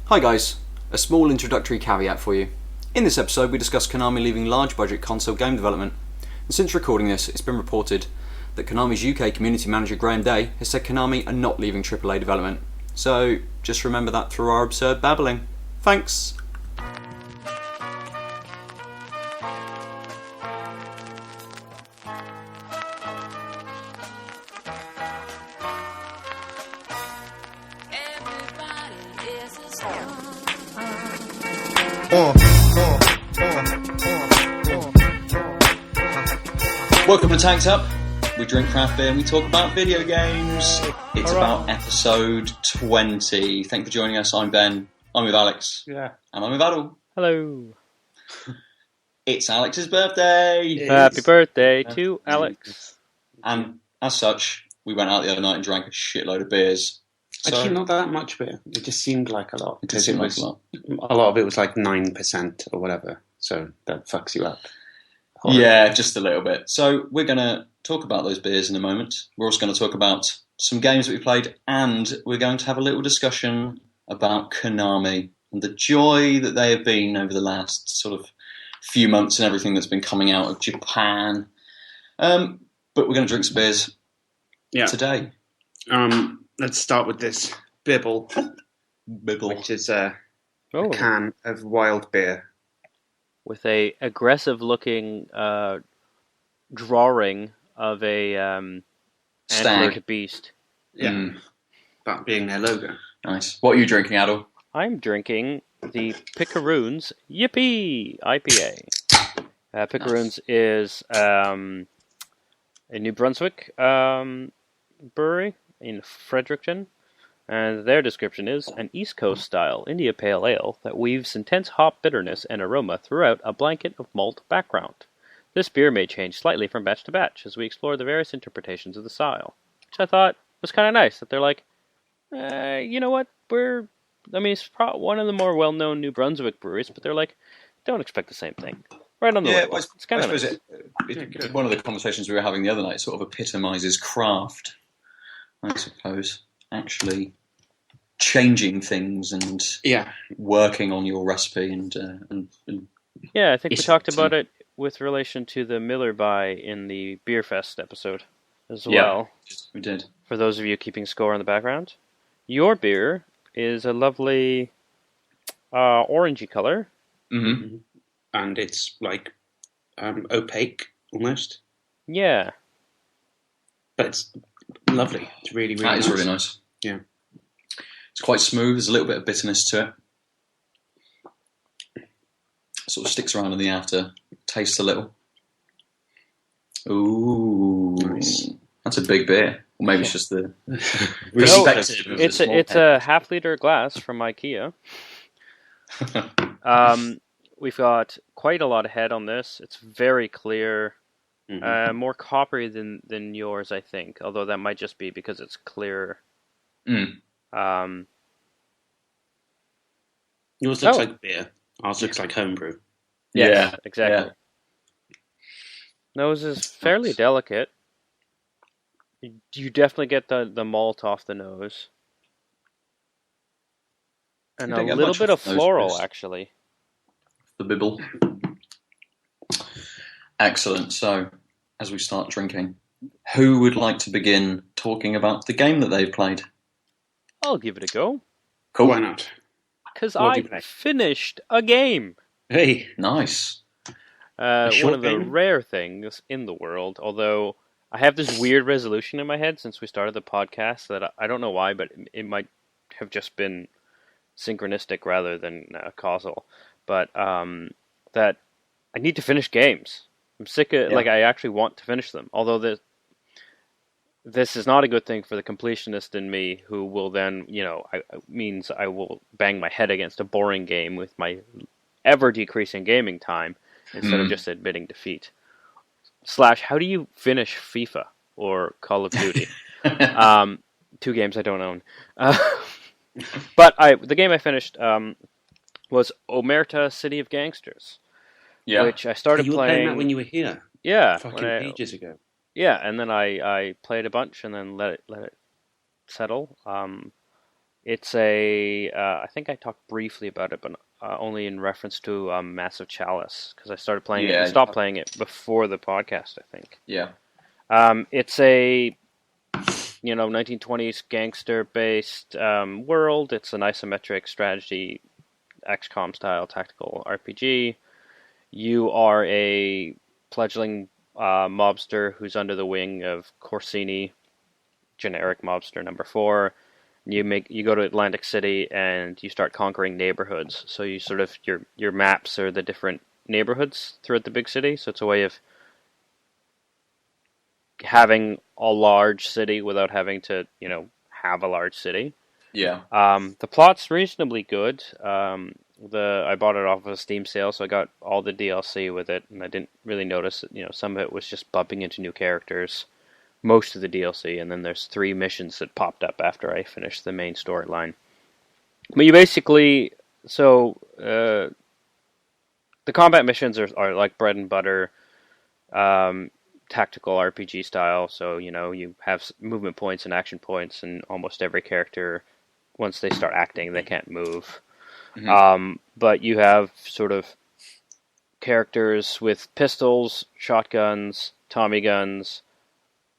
Hi guys, a small introductory caveat for you. In this episode we discuss Konami leaving large budget console game development, and since recording this it's been reported that Konami's UK community manager Graham Day has said Konami are not leaving AAA development. So just remember that through our absurd babbling. Thanks! Welcome to Tanked Up. We drink craft beer and we talk about video games. It's about episode 20. Thank you for joining us. I'm Ben. I'm with Alex. Yeah. And I'm with Aadil. Hello. It's Alex's birthday. Happy birthday to Alex. And as such, we went out the other night and drank a shitload of beers. Actually, not that much beer. It just seemed like a lot. It did seem like a lot. A lot of it was like 9% or whatever. So that fucks you up. Yeah, just a little bit. So we're going to talk about those beers in a moment. We're also going to talk about some games that we played, and we're going to have a little discussion about Konami and the joy that they have been over the last sort of few months and everything that's been coming out of Japan. But we're going to drink some beers today. Let's start with this Bibble, which is a can of wild beer. With a aggressive-looking drawing of a antlered beast. Yeah, that being their logo. Nice. What are you drinking, Aadil? I'm drinking the Picaroons Yippee IPA. Picaroons is a New Brunswick brewery in Fredericton. And their description is an East Coast-style India Pale Ale that weaves intense hop bitterness and aroma throughout a blanket of malt background. This beer may change slightly from batch to batch as we explore the various interpretations of the style, which I thought was kind of nice, that they're like, you know what, it's one of the more well-known New Brunswick breweries, but they're like, don't expect the same thing. Right on the label. It's kind of nice. One of the conversations we were having the other night sort of epitomizes craft, I suppose. Actually changing things and working on your recipe and I think we talked about it with relation to the Miller Buy in the Beer Fest episode as well. We did. For those of you keeping score in the background, your beer is a lovely orangey color. Mm-hmm. And it's like opaque almost. Yeah. But it's lovely. It's really, really nice. That is really nice. Yeah. It's quite smooth. There's a little bit of bitterness to it. Sort of sticks around in the after. Tastes a little. Ooh. Nice. That's a big beer. Or maybe it's just the perspective of it's a half-liter glass from IKEA. We've got quite a lot of head on this. It's very clear. Mm-hmm. More coppery than yours, I think. Although that might just be because it's clearer. Yours looks like beer. Ours looks like homebrew. Yes, exactly. Yeah. Nose is fairly delicate. You definitely get the malt off the nose. And a little bit of floral, actually. The Bibble. Excellent. So, as we start drinking, who would like to begin talking about the game that they've played? I'll give it a go. Cool. Why not? Because I finished a game. Hey. Nice. One of the rare things in the world, although I have this weird resolution in my head since we started the podcast that I don't know why, but it might have just been synchronistic rather than causal. But that I need to finish games. I'm sick of, I actually want to finish them. Although this is not a good thing for the completionist in me, who will then, means I will bang my head against a boring game with my ever-decreasing gaming time instead of just admitting defeat. / how do you finish FIFA or Call of Duty? Two games I don't own. But the game I finished was Omerta, City of Gangsters. Yeah. Which I started playing. You were playing that when you were here? Yeah. Fucking ages ago. Yeah, and then I played a bunch and then let it settle. It's I think I talked briefly about it, but only in reference to Massive Chalice, because I started playing it and stopped playing it before the podcast, I think. Yeah. It's a 1920s gangster-based world. It's an isometric strategy, XCOM style tactical RPG. You are a fledgling mobster who's under the wing of Corsini, generic mobster number 4. You go to Atlantic City and you start conquering neighborhoods. So you sort of your maps are the different neighborhoods throughout the big city. So it's a way of having a large city without having to have a large city. Yeah. The plot's reasonably good. I bought it off of a Steam sale, so I got all the DLC with it, and I didn't really notice that, some of it was just bumping into new characters. Most of the DLC, and then there's 3 missions that popped up after I finished the main storyline. But you basically, the combat missions are like bread and butter, tactical RPG style. So you have movement points and action points, and almost every character, once they start acting, they can't move. Mm-hmm. But you have sort of characters with pistols, shotguns, Tommy guns,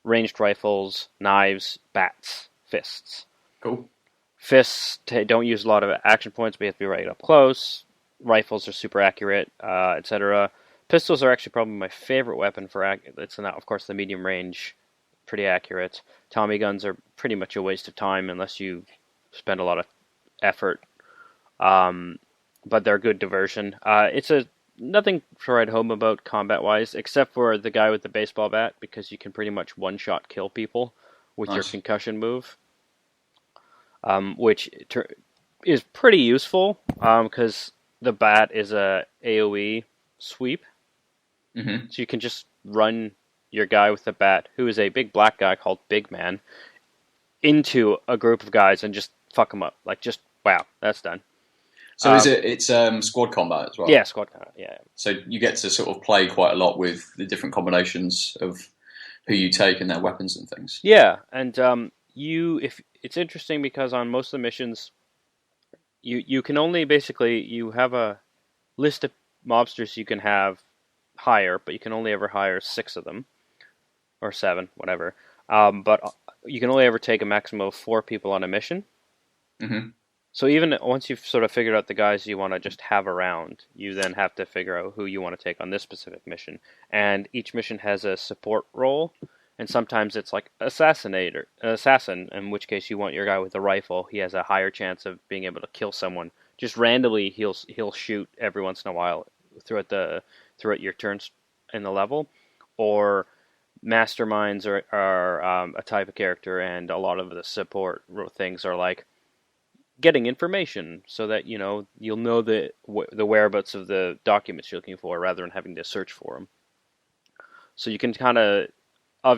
ranged rifles, knives, bats, fists. Cool. Fists don't use a lot of action points, but you have to be right up close. Rifles are super accurate, etc. Pistols are actually probably my favorite weapon for it's not, of course, the medium range, pretty accurate. Tommy guns are pretty much a waste of time unless you spend a lot of effort. But they're a good diversion. It's nothing to write home about combat-wise, except for the guy with the baseball bat, because you can pretty much one-shot kill people with your concussion move, which is pretty useful, because the bat is a AoE sweep, so you can just run your guy with the bat, who is a big black guy called Big Man, into a group of guys and just fuck them up. Like, just, wow, that's done. So it's squad combat as well? Yeah, squad combat, yeah. So you get to sort of play quite a lot with the different combinations of who you take and their weapons and things. Yeah, and if it's interesting because on most of the missions, you can only basically, you have a list of mobsters you can hire, but you can only ever hire 6 of them, or 7, whatever. But you can only ever take a maximum of 4 people on a mission. Mm-hmm. So even once you've sort of figured out the guys you want to just have around, you then have to figure out who you want to take on this specific mission. And each mission has a support role, and sometimes it's like assassin, in which case you want your guy with a rifle. He has a higher chance of being able to kill someone. Just randomly, he'll shoot every once in a while throughout your turns in the level. Or masterminds are a type of character, and a lot of the support things are like getting information so that you'll know the whereabouts of the documents you're looking for rather than having to search for them. So you can kind of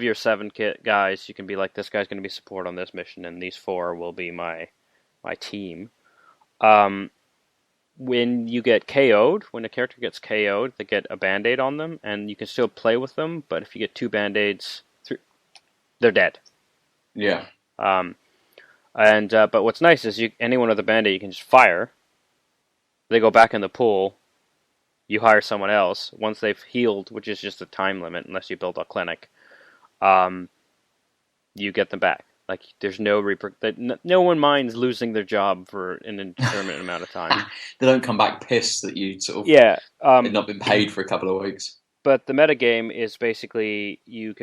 your 7 guys, you can be like, this guy's going to be support on this mission, and these 4 will be my team. When you get KO'd, when a character gets KO'd, they get a band-aid on them, and you can still play with them, but if you get 2 band-aids, they're dead. Yeah. But what's nice is anyone with a band-aid you can just fire. They go back in the pool. You hire someone else. Once they've healed, which is just a time limit unless you build a clinic, you get them back. Like, there's no no one minds losing their job for an indeterminate amount of time. They don't come back pissed that you sort of had not been paid for a couple of weeks. But the metagame is basically you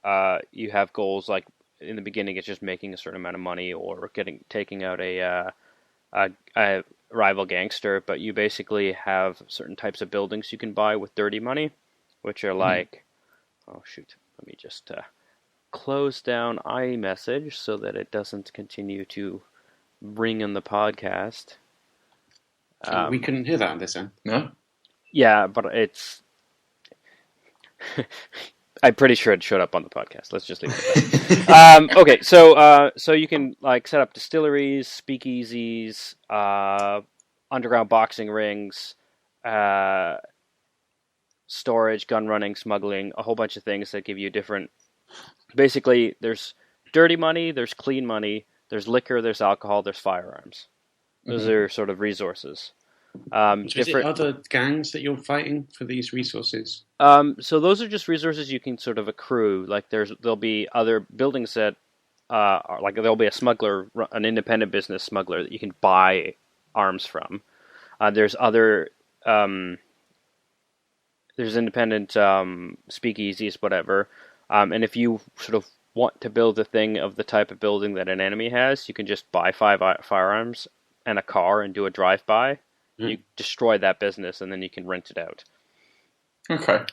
have goals like, in the beginning, it's just making a certain amount of money or taking out a rival gangster. But you basically have certain types of buildings you can buy with dirty money, which are like, oh shoot, let me just close down iMessage so that it doesn't continue to ring in the podcast. We couldn't hear that on this end. No. Yeah, but it's. I'm pretty sure it showed up on the podcast. Let's just leave it at that. Okay, so you can like set up distilleries, speakeasies, underground boxing rings, storage, gun running, smuggling, a whole bunch of things that give you different. Basically, there's dirty money, there's clean money, There's liquor, there's alcohol, there's firearms. Those are sort of resources. Is it other gangs that you're fighting for these resources? So those are just resources you can sort of accrue. Like there'll be other buildings that like there'll be a smuggler, an independent business smuggler that you can buy arms from. There's other there's independent speakeasies, whatever. And if you sort of want to build a thing of the type of building that an enemy has, you can just buy 5 firearms and a car and do a drive-by. You destroy that business, and then you can rent it out. Okay.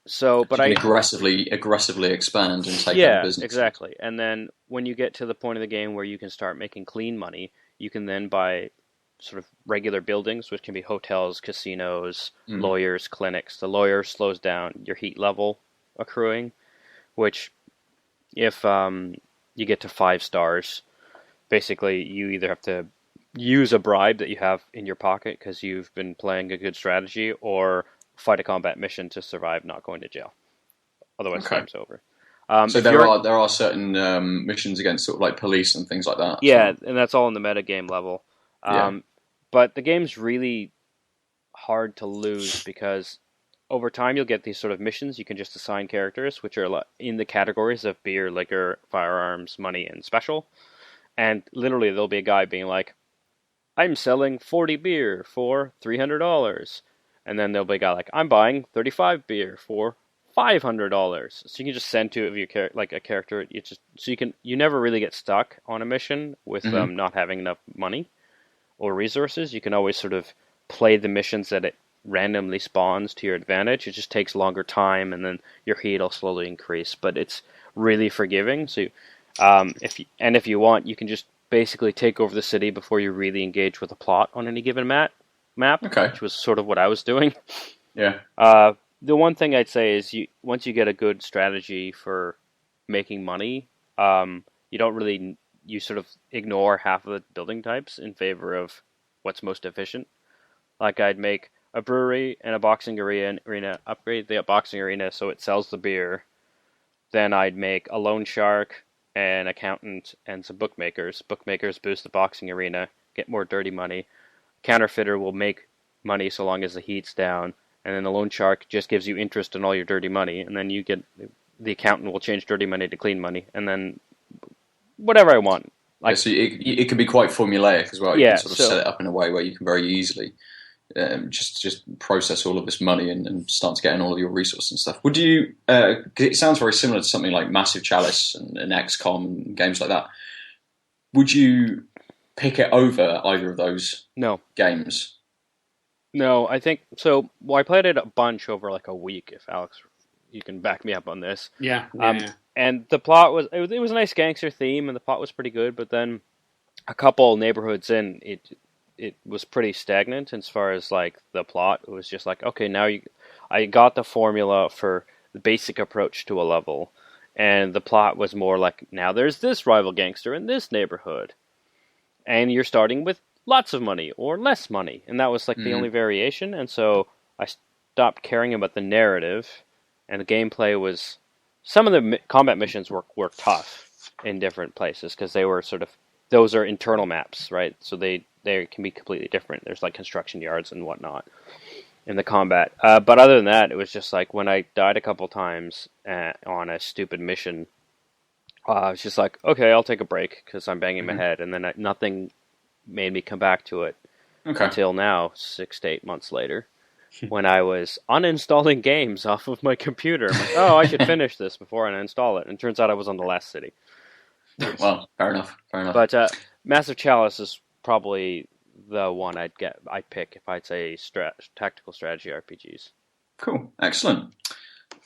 So you can aggressively expand and take out business. Yeah, exactly. And then when you get to the point of the game where you can start making clean money, you can then buy sort of regular buildings, which can be hotels, casinos, lawyers, clinics. The lawyer slows down your heat level accruing, which if you get to 5 stars, basically you either have to use a bribe that you have in your pocket because you've been playing a good strategy, or fight a combat mission to survive not going to jail. Otherwise, time's over. So there are certain missions against sort of like police and things like that. Yeah, and that's all in the metagame level. But the game's really hard to lose because over time you'll get these sort of missions you can just assign characters, which are in the categories of beer, liquor, firearms, money, and special. And literally there'll be a guy being like, I'm selling 40 beer for $300. And then there'll be a guy like, I'm buying 35 beer for $500. So you can just send to your a character. You never really get stuck on a mission with not having enough money or resources. You can always sort of play the missions that it randomly spawns to your advantage. It just takes longer time, and then your heat will slowly increase. But it's really forgiving. So, if you want, you can just basically take over the city before you really engage with a plot on any given map, which was sort of what I was doing. Yeah. The one thing I'd say is once you get a good strategy for making money, you sort of ignore half of the building types in favor of what's most efficient. Like I'd make a brewery and a boxing arena, upgrade the boxing arena so it sells the beer. Then I'd make a loan shark, an accountant, and some bookmakers. Bookmakers boost the boxing arena, get more dirty money. Counterfeiter will make money so long as the heat's down, and then the loan shark just gives you interest on all your dirty money, and then you get the accountant will change dirty money to clean money, and then whatever I want. So it can be quite formulaic as well. You can sort of set it up in a way where you can very easily just process all of this money and start to get in all of your resources and stuff. Would you? It sounds very similar to something like Massive Chalice and XCOM and games like that. Would you pick it over either of those games? No, I think so. Well, I played it a bunch over like a week. If Alex, you can back me up on this. Yeah. And the plot was it was a nice gangster theme, and the plot was pretty good. But then a couple neighborhoods in, it was pretty stagnant as far as like the plot. It was just like, okay, I got the formula for the basic approach to a level, and the plot was more like, now there's this rival gangster in this neighborhood, and you're starting with lots of money or less money, and that was like the only variation. And so I stopped caring about the narrative, and the gameplay was. Some of the combat missions were tough in different places because they were sort of those are internal maps, right? So they can be completely different. There's like construction yards and whatnot in the combat. But other than that, it was just like when I died a couple times on a stupid mission, I was just like, okay, I'll take a break because I'm banging my head, and then nothing made me come back to it until now, 6 to 8 months later. When I was uninstalling games off of my computer. I'm like, I should finish this before I uninstall it. And it turns out I was on the last city. Well, fair enough. But Massive Chalice is probably the one I'd pick if I'd say tactical strategy RPGs. Cool. Excellent.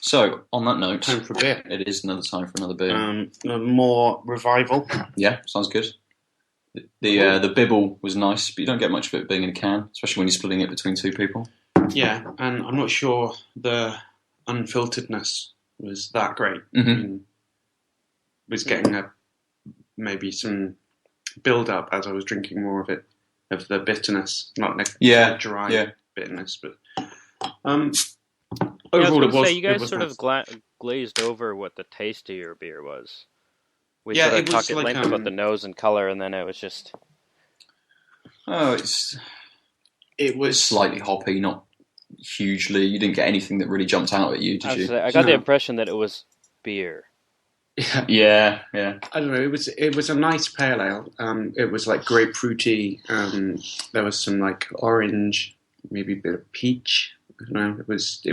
So, on that note... Time for a beer. It is another time for another beer. More revival. Yeah, sounds good. The Bibble was nice, but you don't get much of it being in a can, especially when you're splitting it between 2 people. Yeah, and I'm not sure the unfilteredness was that great. Was getting maybe some build-up as I was drinking more of it, of the bitterness, not dry bitterness, but overall it was. You guys sort of glazed over what the taste of your beer was. We sort of talked at length about the nose and color, and then it was just... Oh, it was slightly hoppy, not hugely. You didn't get anything that really jumped out at you, did you? I got the impression that it was beer. Yeah. I don't know. It was a nice pale ale. It was like grapefruity. There was some like orange, maybe a bit of peach. I don't know. It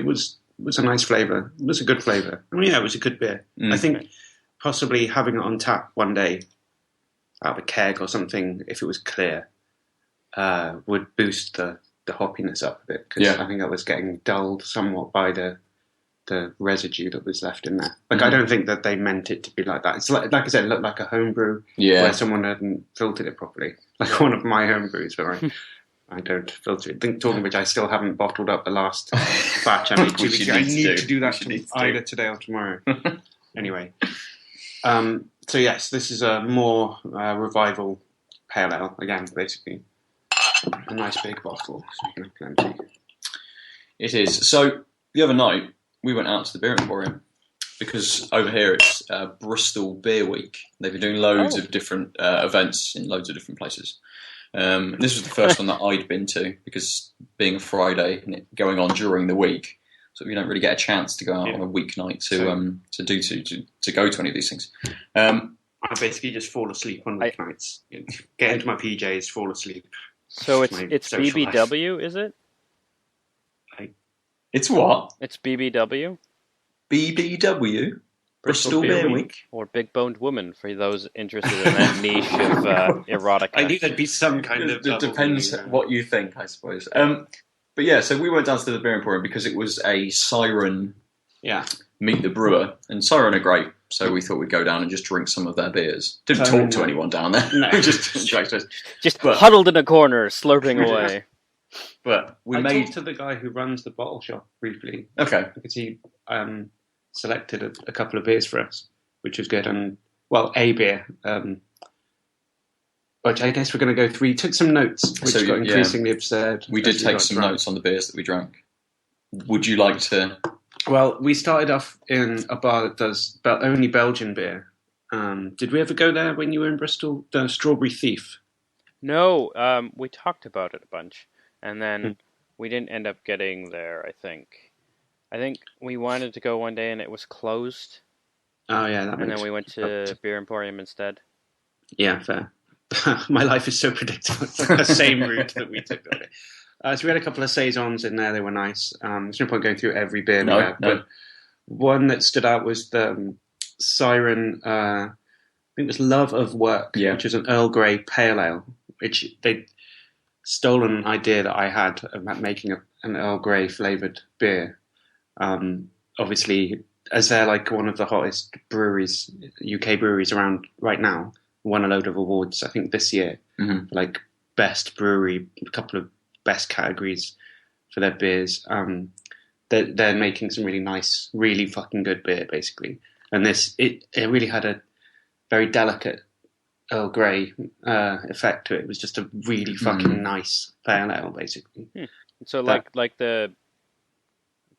was a nice flavour. It was a good flavour. I mean, yeah, it was a good beer. I think possibly having it on tap one day out of a keg or something, if it was clear, would boost the hoppiness up a bit, because I think I was getting dulled somewhat by the residue that was left in there. Like, I don't think that they meant it to be like that. It's like I said, it looked like a homebrew where someone hadn't filtered it properly. Like one of my homebrews where I don't filter it. Talking of which, I still haven't bottled up the last batch. I made 2 weeks ago. I need to do that either today or tomorrow. Anyway. So yes, this is a more revival pale ale, again, basically. A nice big bottle, so you can have plenty. It is. So the other night, we went out to the Beer Emporium, because over here it's Bristol Beer Week. They've been doing loads of different events in loads of different places. This was the first one that I'd been to, because being a Friday and it going on during the week, so you don't really get a chance to go out on a weeknight to go to any of these things. I basically just fall asleep on weeknights. Get into my PJs, fall asleep. So it's BBW, is it? It's what? It's BBW? BBW? Bristol Beer Week? Or Big Boned Woman, for those interested in that niche of erotica. I knew there'd be some kind of... It depends what you think, I suppose. But yeah, so we went down to the Beer Emporium because it was a Siren Meet the Brewer. And Siren are great, so we thought we'd go down and just drink some of their beers. Didn't talk to anyone down there. No. just huddled in a corner, slurping away. But I talked to the guy who runs the bottle shop briefly. Okay. Because he selected a couple of beers for us, which was good. And, well, a beer, which I guess we're going to go through. We took some notes, which got increasingly absurd. We did take some notes on the beers that we drank. Would you like to... Well, we started off in a bar that does only Belgian beer. Did we ever go there when you were in Bristol? The Strawberry Thief? No, we talked about it a bunch. And then we didn't end up getting there, I think. I think we wanted to go one day and it was closed. Oh, yeah. And then we went to Beer Emporium instead. Yeah, fair. My life is so predictable. It's like the same route that we took. So we had a couple of Saisons in there. They were nice. There's no point going through every beer we had. But one that stood out was the Siren, I think it was Love of Work, which is an Earl Grey Pale Ale, which they'd stolen an idea that I had about making an Earl Grey flavoured beer. Obviously, as they're like one of the hottest breweries, UK breweries around right now, won a load of awards, I think, this year, like best brewery, a couple of best categories for their beers. They're making some really nice, really fucking good beer, basically. And it really had a very delicate Earl Grey effect to it. It was just a really fucking nice pale ale, basically. So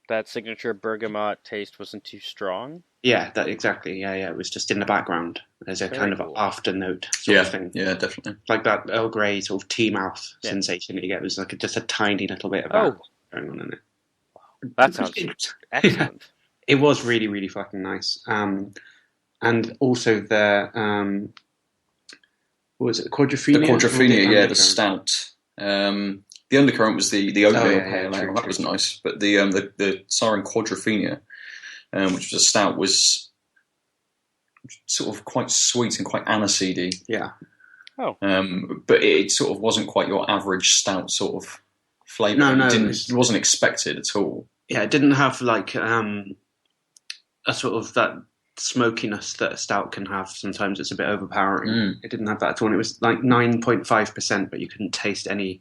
that signature bergamot taste wasn't too strong? Yeah, exactly. Yeah. It was just in the background. There's a kind of after note sort of thing. Yeah, definitely. Like that Earl Grey sort of tea mouth sensation that you get. It was like just a tiny little bit of that going on in it. That sounds excellent. It was really, really fucking nice. And also the what was it? The Quadrophenia? The Quadrophenia, the stout. The undercurrent was the oatmeal pale ale. That was nice. But the Siren Quadrophenia, which was a stout, was sort of quite sweet and quite aniseedy. Yeah. Oh. But it sort of wasn't quite your average stout sort of flavour. No. It wasn't expected at all. Yeah, it didn't have like a sort of that smokiness that a stout can have. Sometimes it's a bit overpowering. It didn't have that at all. And it was like 9.5%, but you couldn't taste any.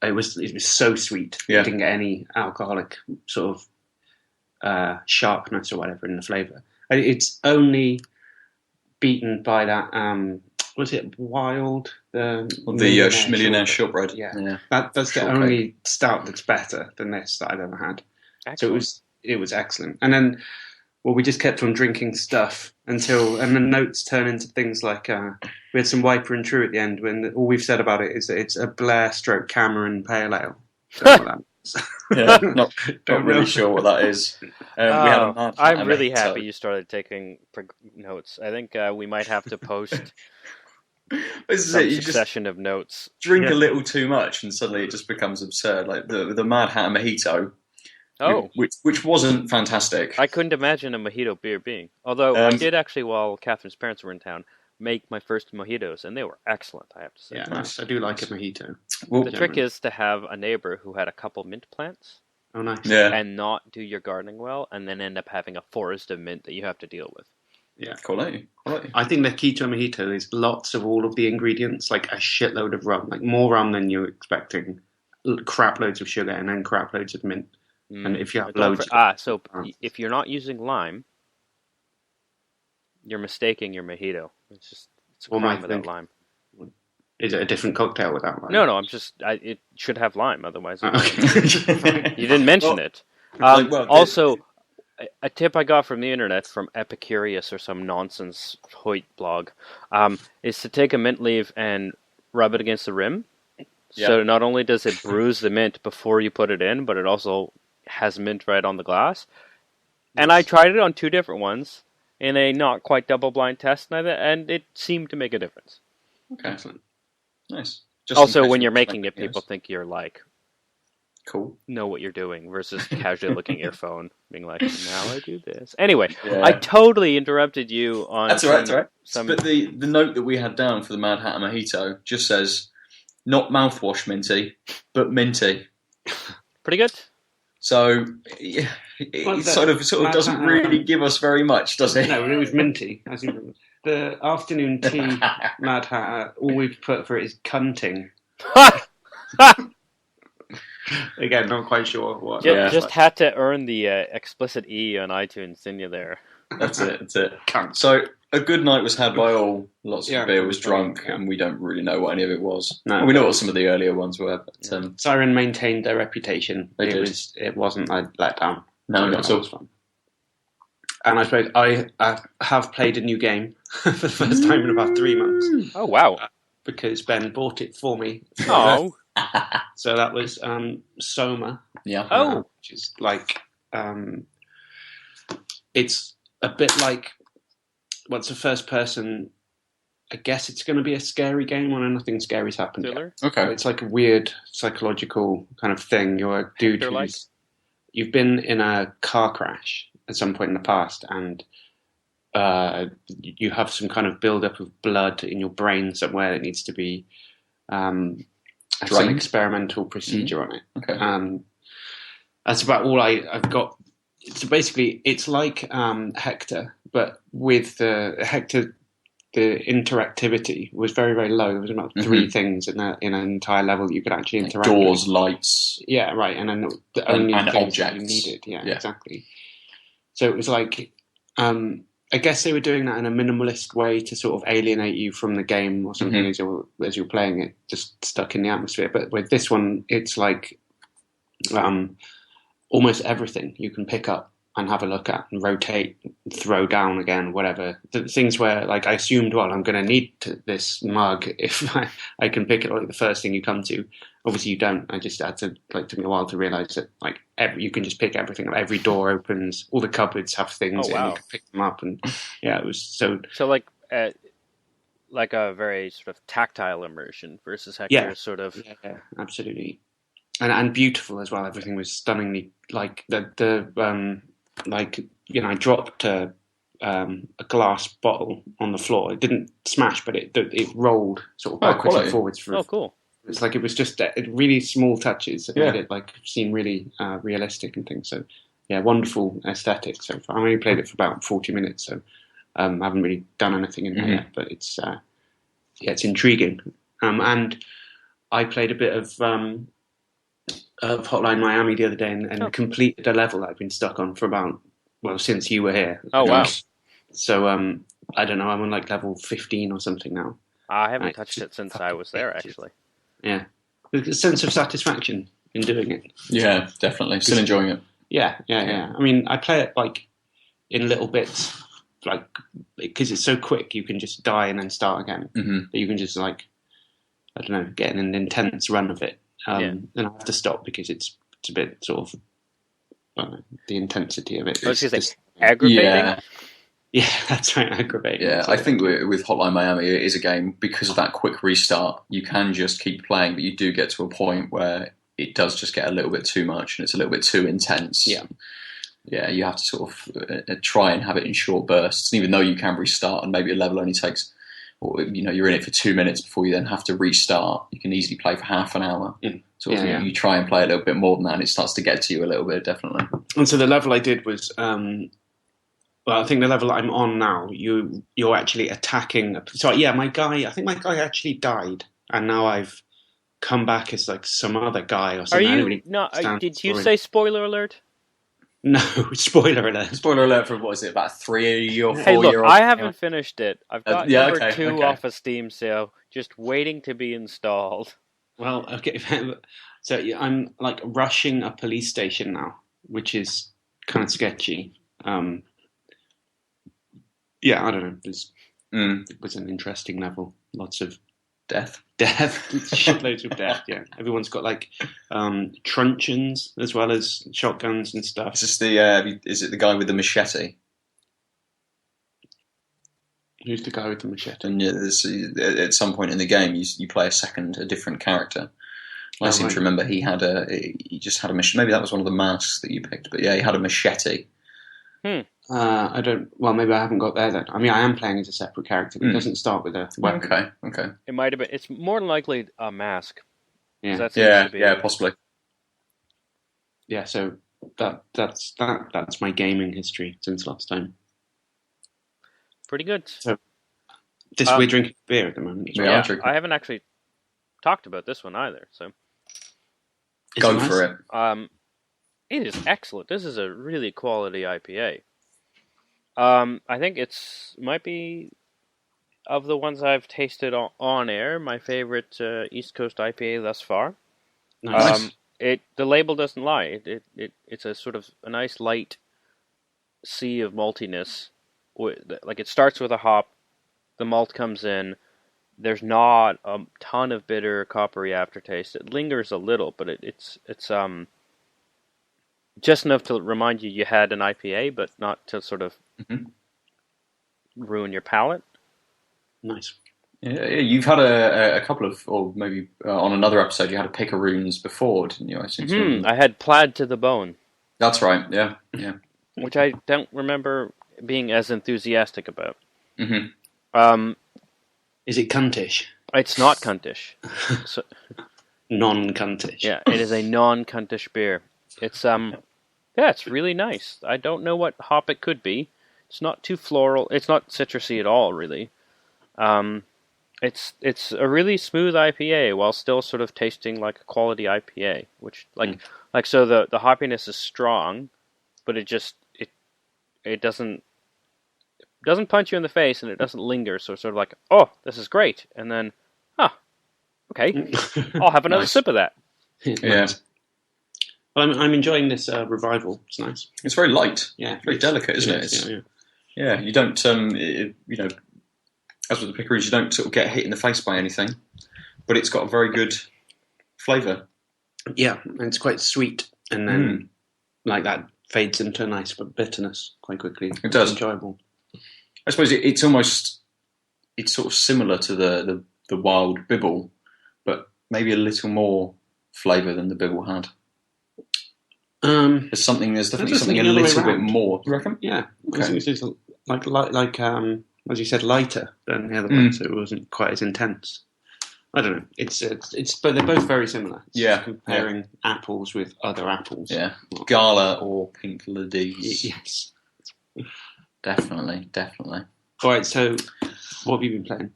It was so sweet. Yeah. You didn't get any alcoholic sort of sharpness or whatever in the flavour. It's only beaten by that. Was it Wild? The Millionaire Shortbread. Yeah. That's the only stout that's better than this that I've ever had. Excellent. So it was excellent. And then we just kept on drinking stuff and the notes turn into things like we had some Wiper and True at the end when all we've said about it is that it's a Blair stroke Cameron Pale Ale. Don't know what that is. Yeah, not really sure what that is. I'm really happy you started taking notes. I think we might have to post succession of notes. Drink a little too much and suddenly it just becomes absurd. Like the Mad Hatter Mojito. Oh, which wasn't fantastic. I couldn't imagine a mojito beer being. Although I did actually, while Catherine's parents were in town, make my first mojitos, and they were excellent, I have to say. Yeah, nice. I do like a mojito. Well, the trick is to have a neighbor who had a couple mint plants. Oh, nice. Yeah. And not do your gardening well, and then end up having a forest of mint that you have to deal with. Yeah, quality. I think the key to a mojito is lots of all of the ingredients, like a shitload of rum, like more rum than you're expecting, crap loads of sugar, and then crap loads of mint. And if you have loads... if you're not using lime, you're mistaking your mojito. It's a crime without lime. Is it a different cocktail without lime? No, it should have lime, otherwise... You didn't mention it. Also, a tip I got from the internet, from Epicurious or some nonsense Hoyt blog, is to take a mint leaf and rub it against the rim. Yep. So not only does it bruise the mint before you put it in, but it also has mint right on the glass. Yes. And I tried it on 2 different ones in a not quite double-blind test, and it seemed to make a difference. Okay, excellent. Nice. Also, when you're making it, people think you're like... Cool. Know what you're doing versus casually looking at your phone, being like, now I do this. Anyway, I totally interrupted you on... That's all right. But the note that we had down for the Mad Hatter Mojito just says, not mouthwash minty, but minty. Pretty good. So, it sort of doesn't really give us very much, does it? No, it was minty. As in, the afternoon tea Mad Hatter, all we've put for it is cunting. Again, not quite sure what. Just had to earn the explicit E on iTunes, didn't you there? That's it. So, a good night was had by all. Lots of beer was drunk, and we don't really know what any of it was. No, we know what some of the earlier ones were. But, Siren maintained their reputation. It wasn't a letdown. No, not at all. Fun. And I suppose I have played a new game for the first time in about 3 months. Oh, wow. Because Ben bought it for me. Oh. So that was Soma. Yeah. Which is like... it's a bit like... Well, it's a first person... I guess it's going to be a scary game when nothing scary's happened yet. Okay. So it's like a weird psychological kind of thing. You're a dude who's... You've been in a car crash at some point in the past, and you have some kind of build-up of blood in your brain somewhere that needs to be some experimental procedure on it. Okay. That's about all I've got. So basically, it's like Hector, but with Hector, the interactivity was very, very low. There was about 3 things in an entire level that you could actually interact with. Doors, lights. Yeah, right. And then the only things objects you needed. Yeah, exactly. So it was like, I guess they were doing that in a minimalist way to sort of alienate you from the game or something as you're playing it, just stuck in the atmosphere. But with this one, it's like almost everything you can pick up and have a look at and rotate, throw down again, whatever. The things where, like, I assumed, well, I'm going to need this mug if I can pick it like the first thing you come to. Obviously, you don't. I just had to, took me a while to realize that, you can just pick everything up. Every door opens, all the cupboards have things in, you can pick them up. And yeah, it was so. So, like a very sort of tactile immersion versus Hector's sort of. Yeah, absolutely. And beautiful as well. Everything was stunningly, I dropped a glass bottle on the floor. It didn't smash, but it rolled sort of backwards and forwards. Cool. It's like it was just really small touches that made it seem really realistic and things. So yeah, wonderful aesthetic so far. I only played it for about 40 minutes, so I haven't really done anything in there yet. But it's intriguing. And I played a bit of Hotline Miami the other day and completed a level that I've been stuck on for since you were here. Oh, wow. So, I don't know, I'm on level 15 or something now. I haven't touched it since I was there, actually. Yeah. There's a sense of satisfaction in doing it. Yeah, definitely. Still enjoying it. Yeah. I mean, I play it in little bits, like because it's so quick, you can just die and then start again. But you can just I don't know, get in an intense run of it, and I have to stop because it's a bit sort of the intensity of it. I was going to say aggravating. Yeah, that's right, aggravating. Yeah, I think with Hotline Miami, it is a game, because of that quick restart, you can just keep playing, but you do get to a point where it does just get a little bit too much and it's a little bit too intense. Yeah, you have to sort of try and have it in short bursts. And even though you can restart and maybe a level only takes, or you're in it for 2 minutes before you then have to restart, you can easily play for half an hour. You try and play a little bit more than that and it starts to get to you a little bit, definitely. And so the level I did was... well, I think the level I'm on now, you're actually attacking. So yeah, I think my guy actually died, and now I've come back as like some other guy or something. Are you did you say spoiler alert? No, spoiler alert. Spoiler alert for, what is it, about 3 or 4 Hey, look, year old? I haven't finished it. I've got number 2 okay. off a Steam sale, just waiting to be installed. Well, okay. So I'm like rushing a police station now, which is kind of sketchy. Yeah, I don't know. It was an interesting level. Lots of death, shitloads of death. Yeah, everyone's got like truncheons as well as shotguns and stuff. Is this is it the guy with the machete? Who's the guy with the machete? And at some point in the game, you play a different character. I seem to remember he just had a machete. Maybe that was one of the masks that you picked, but yeah, he had a machete. I don't. Well, maybe I haven't got there then. I mean, I am playing as a separate character, but it doesn't start with a weapon. Okay. It might have been. It's more than likely a mask. Yeah, possibly. Yeah, so that's my gaming history since last time. Pretty good. So, we're drinking beer at the moment. Yeah, I haven't actually talked about this one either. So, go for it. It is excellent. This is a really quality IPA. I think might be, of the ones I've tasted on air, my favorite East Coast IPA thus far. Nice. The label doesn't lie. It's a sort of a nice light sea of maltiness. Like it starts with a hop, the malt comes in. There's not a ton of bitter, coppery aftertaste. It lingers a little, but it's just enough to remind you had an IPA, but not to sort of ruin your palate. Nice. Yeah, you've had a couple of, or maybe on another episode, you had a Picaroons before, didn't you? I had Plaid to the Bone. That's right, yeah. Which I don't remember being as enthusiastic about. Is it cuntish? It's not cuntish. So, non-cuntish. Yeah, it is a non-cuntish beer. It's it's really nice. I don't know what hop it could be. It's not too floral. It's not citrusy at all, really. It's a really smooth IPA while still sort of tasting like a quality IPA, which so the hoppiness is strong, but it doesn't punch you in the face and it doesn't linger. So it's sort of like, oh, this is great, and then, okay, I'll have another sip of that. Yeah. Well, I'm enjoying this revival. It's nice. It's very light. Yeah, very delicate, isn't it? Yeah. You don't, as with the Picaroons, you don't sort of get hit in the face by anything, but it's got a very good flavour. Yeah, and it's quite sweet, and then like that fades into a nice bitterness quite quickly. It does. It's enjoyable. I suppose it's sort of similar to the Wild Bibble, but maybe a little more flavour than the Bibble had. There's definitely something a little bit more. You reckon? Yeah. Okay. I think it's like as you said, lighter than the other one, so it wasn't quite as intense. I don't know. It's but they're both very similar. It's comparing apples with other apples. Yeah. Gala or Pink Ladies. Yes. Definitely. All right. So, what have you been playing?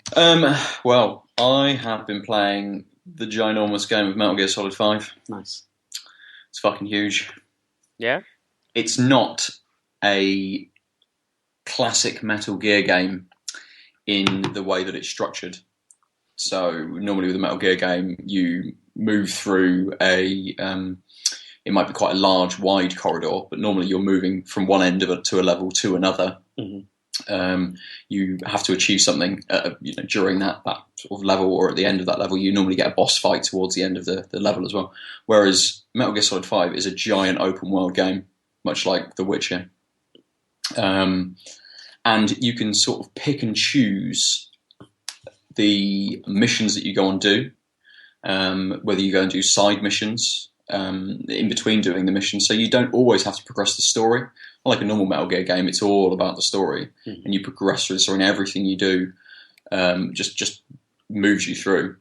Well, I have been playing the ginormous game of Metal Gear Solid 5. Nice. It's fucking huge. Yeah? It's not a classic Metal Gear game in the way that it's structured. So normally with a Metal Gear game, you move through a it might be quite a large, wide corridor, but normally you're moving from one end of it to a level to another. You have to achieve something during that sort of level, or at the end of that level. You normally get a boss fight towards the end of the level as well. Whereas Metal Gear Solid 5 is a giant open world game, much like The Witcher. And you can sort of pick and choose the missions that you go and do, whether you go and do side missions in between doing the mission. So you don't always have to progress the story. Like a normal Metal Gear game, it's all about the story, and you progress through the story, and everything you do just moves you through.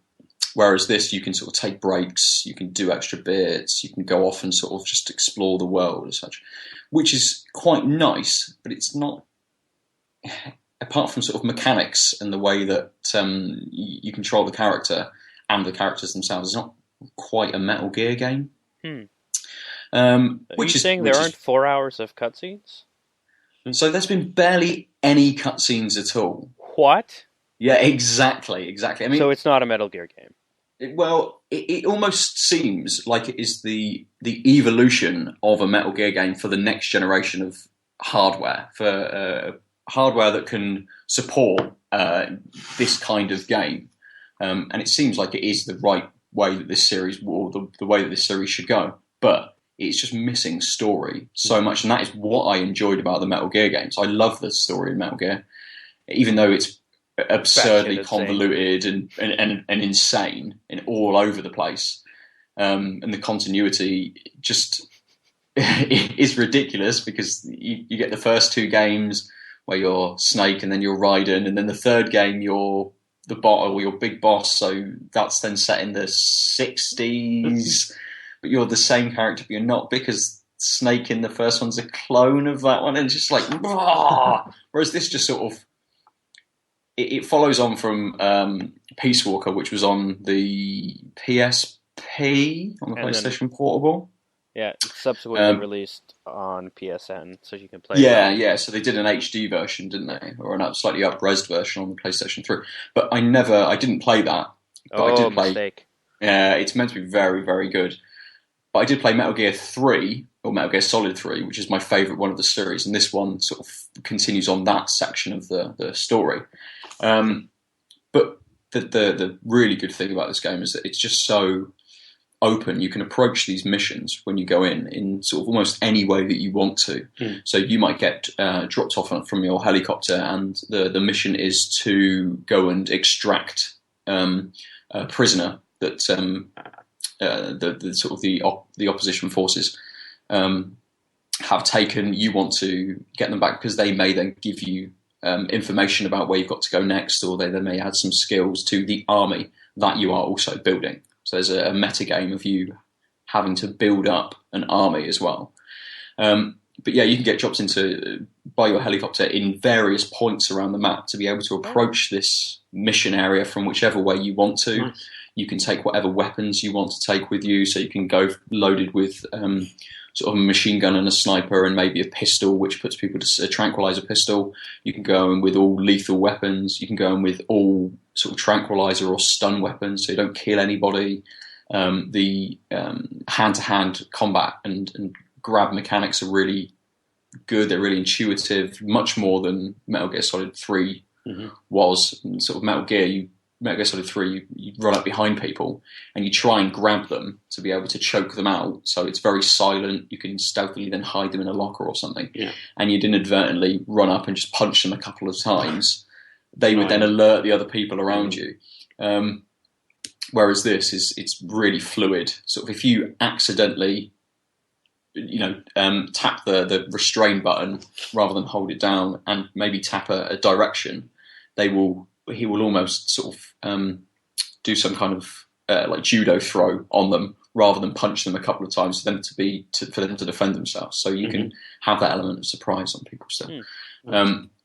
Whereas this, you can sort of take breaks, you can do extra bits, you can go off and sort of just explore the world as such, which is quite nice, but it's not, apart from sort of mechanics and the way that you control the character and the characters themselves, it's not quite a Metal Gear game. Are you saying there aren't 4 hours of cutscenes? So there's been barely any cutscenes at all. What? Yeah, exactly. I mean, so it's not a Metal Gear game. It almost seems like it is the evolution of a Metal Gear game for the next generation of hardware, for hardware that can support this kind of game. And it seems like it is the right way that this series, or the way that this series should go. But it's just missing story so much, and that is what I enjoyed about the Metal Gear games. I love the story in Metal Gear, even though it's absurdly convoluted and insane and all over the place. And the continuity just is ridiculous, because you get the first 2 games where you're Snake and then you're Raiden, and then the third game you're the bot or your big boss, so that's then set in the 60s. But you're the same character, but you're not, because Snake in the first one's a clone of that one, and it's just like, whereas this just sort of, it follows on from Peace Walker, which was on the PSP, on the PlayStation Portable. Yeah, it's subsequently released on PSN, so you can play Yeah, so they did an HD version, didn't they? Or a slightly up-resed version on the PlayStation 3. But I didn't play that. But I did play, mistake. Yeah, it's meant to be very, very good. But I did play Metal Gear 3, or Metal Gear Solid 3, which is my favourite one of the series, and this one sort of continues on that section of the story. But the really good thing about this game is that it's just so open. You can approach these missions when you go in sort of almost any way that you want to. So you might get dropped off from your helicopter, and the mission is to go and extract a prisoner that the sort of the opposition forces have taken. You want to get them back, because they may then give you information about where you've got to go next, or they may add some skills to the army that you are also building. So there's a meta game of you having to build up an army as well. But yeah, you can get dropped by your helicopter in various points around the map to be able to approach this mission area from whichever way you want to. Nice. You can take whatever weapons you want to take with you, so you can go loaded with sort of a machine gun and a sniper and maybe a pistol, which puts people to a tranquilizer pistol. You can go in with all lethal weapons. You can go in with all sort of tranquilizer or stun weapons, so you don't kill anybody. The hand-to-hand combat and grab mechanics are really good. They're really intuitive, much more than Metal Gear Solid 3 was. Sort of Metal Gear Solid 3, you run up behind people and you try and grab them to be able to choke them out. So it's very silent. You can stealthily then hide them in a locker or something. Yeah. And you'd inadvertently run up and just punch them a couple of times. They would then alert the other people around you. Whereas it's really fluid. Sort of if you accidentally, tap the restrain button rather than hold it down and maybe tap a direction, he will almost sort of do some kind of like judo throw on them rather than punch them a couple of times for them to defend themselves. So you can have that element of surprise on people still.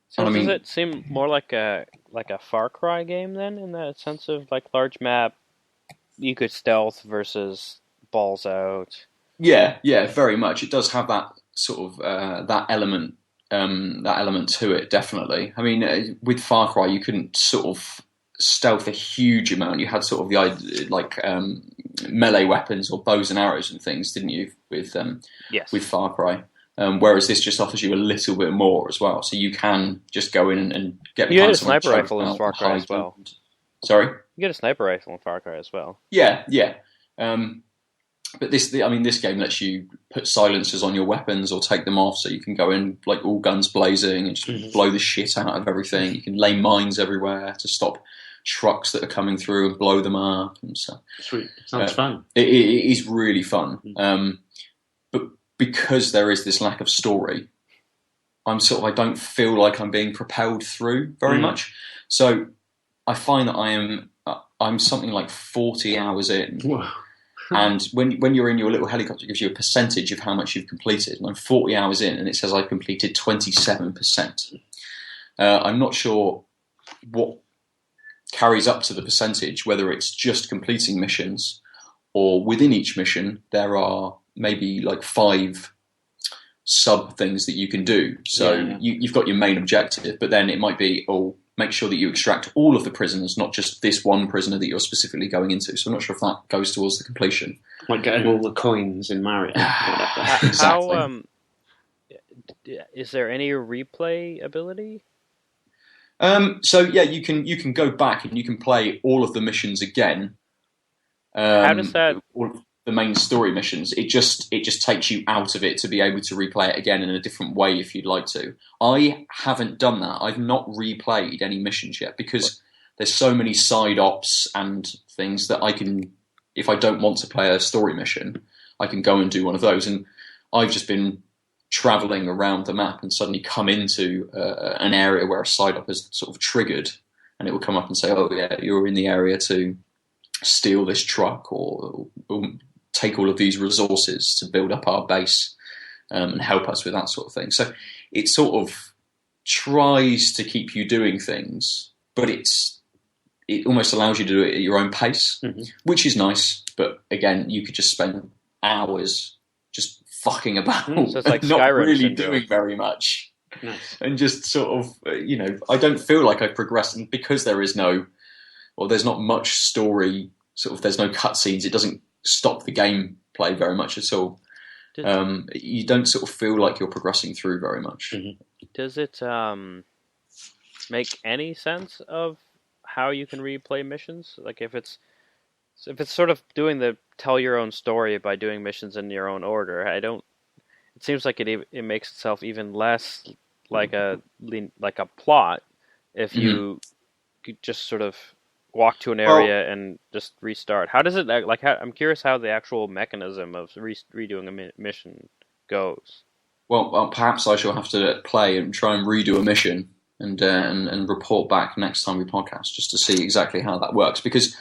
So does it seem more like a Far Cry game then, in that sense of like large map, you could stealth versus balls out? Yeah, very much. It does have that sort of that element to it, definitely. I mean, with Far Cry, you couldn't sort of stealth a huge amount. You had sort of the idea, like melee weapons or bows and arrows and things, didn't you? Yes. With Far Cry. Whereas this just offers you a little bit more as well, so you can just go in and get. You get a sniper rifle in Far Cry as well. Sorry, you get a sniper rifle in Far Cry as well. Yeah. But this game lets you put silencers on your weapons or take them off, so you can go in like all guns blazing and just blow the shit out of everything. You can lay mines everywhere to stop trucks that are coming through and blow them up and stuff. Sweet, sounds fun. It is really fun. But because there is this lack of story, I don't feel like I'm being propelled through very much. So I find that I'm something like 40 hours in. Wow. And when you're in your little helicopter, it gives you a percentage of how much you've completed. And I'm 40 hours in, and it says I've completed 27%. I'm not sure what carries up to the percentage, whether it's just completing missions or within each mission there are maybe like 5 sub things that you can do. So you've got your main objective, but then it might be, make sure that you extract all of the prisoners, not just this one prisoner that you're specifically going into. So I'm not sure if that goes towards the completion. Like getting all the coins in Mario. Exactly. How, is there any replay ability? So yeah, you can go back and you can play all of the missions again. How does that? All of the main story missions. It just takes you out of it to be able to replay it again in a different way if you'd like to. I haven't done that. I've not replayed any missions yet because there's so many side ops and things that I can, if I don't want to play a story mission, I can go and do one of those. And I've just been traveling around the map and suddenly come into an area where a side op has sort of triggered, and it will come up and say, "Oh yeah, you're in the area to steal this truck or take all of these resources to build up our base and help us with that sort of thing." So it sort of tries to keep you doing things, but it almost allows you to do it at your own pace, which is nice. But again, you could just spend hours just fucking about, so it's like not Skyrim really syndrome. doing very much. Nice. And just sort of, I don't feel like I've progressed, and because there's not much story, sort of, there's no cutscenes, it doesn't stop the gameplay very much at all. You don't sort of feel like you're progressing through very much. Does it make any sense of how you can replay missions? Like if it's sort of doing the tell your own story by doing missions in your own order, it seems like it makes itself even less like a plot if you could just sort of walk to an area and just restart. How does it I'm curious how the actual mechanism of redoing a mission goes. Well, perhaps I shall have to play and try and redo a mission and report back next time we podcast just to see exactly how that works, because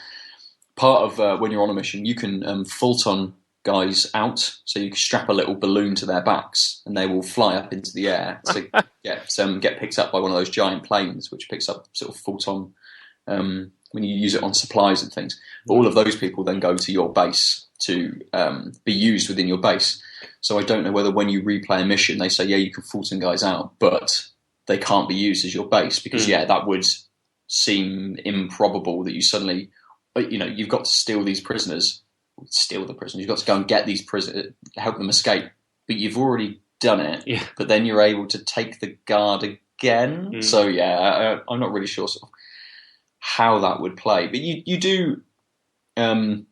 part of when you're on a mission, you can Fulton guys out, so you can strap a little balloon to their backs and they will fly up into the air to get picked up by one of those giant planes, which picks up sort of Fulton when you use it on supplies and things. But all of those people then go to your base to be used within your base. So I don't know whether when you replay a mission, they say, yeah, you can Fulton guys out, but they can't be used as your base, because that would seem improbable that you suddenly, you've got to steal the prisoners. You've got to go and get these prisoners, help them escape. But you've already done it. Yeah. But then you're able to take the guard again. So I'm not really sure sort of how that would play. But you do. Saying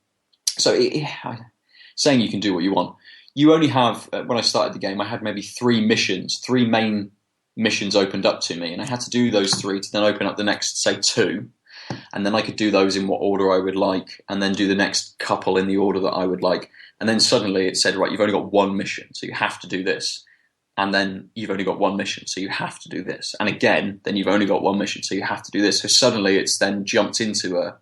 you can do what you want. You only have, when I started the game, I had maybe 3 main missions opened up to me, and I had to do those 3 to then open up the next, say, 2. And then I could do those in what order I would like, and then do the next couple in the order that I would like. And then suddenly it said, right, you've only got 1 mission, so you have to do this. And then you've only got 1 mission, so you have to do this. And again, then you've only got 1 mission, so you have to do this. So suddenly it's then jumped into a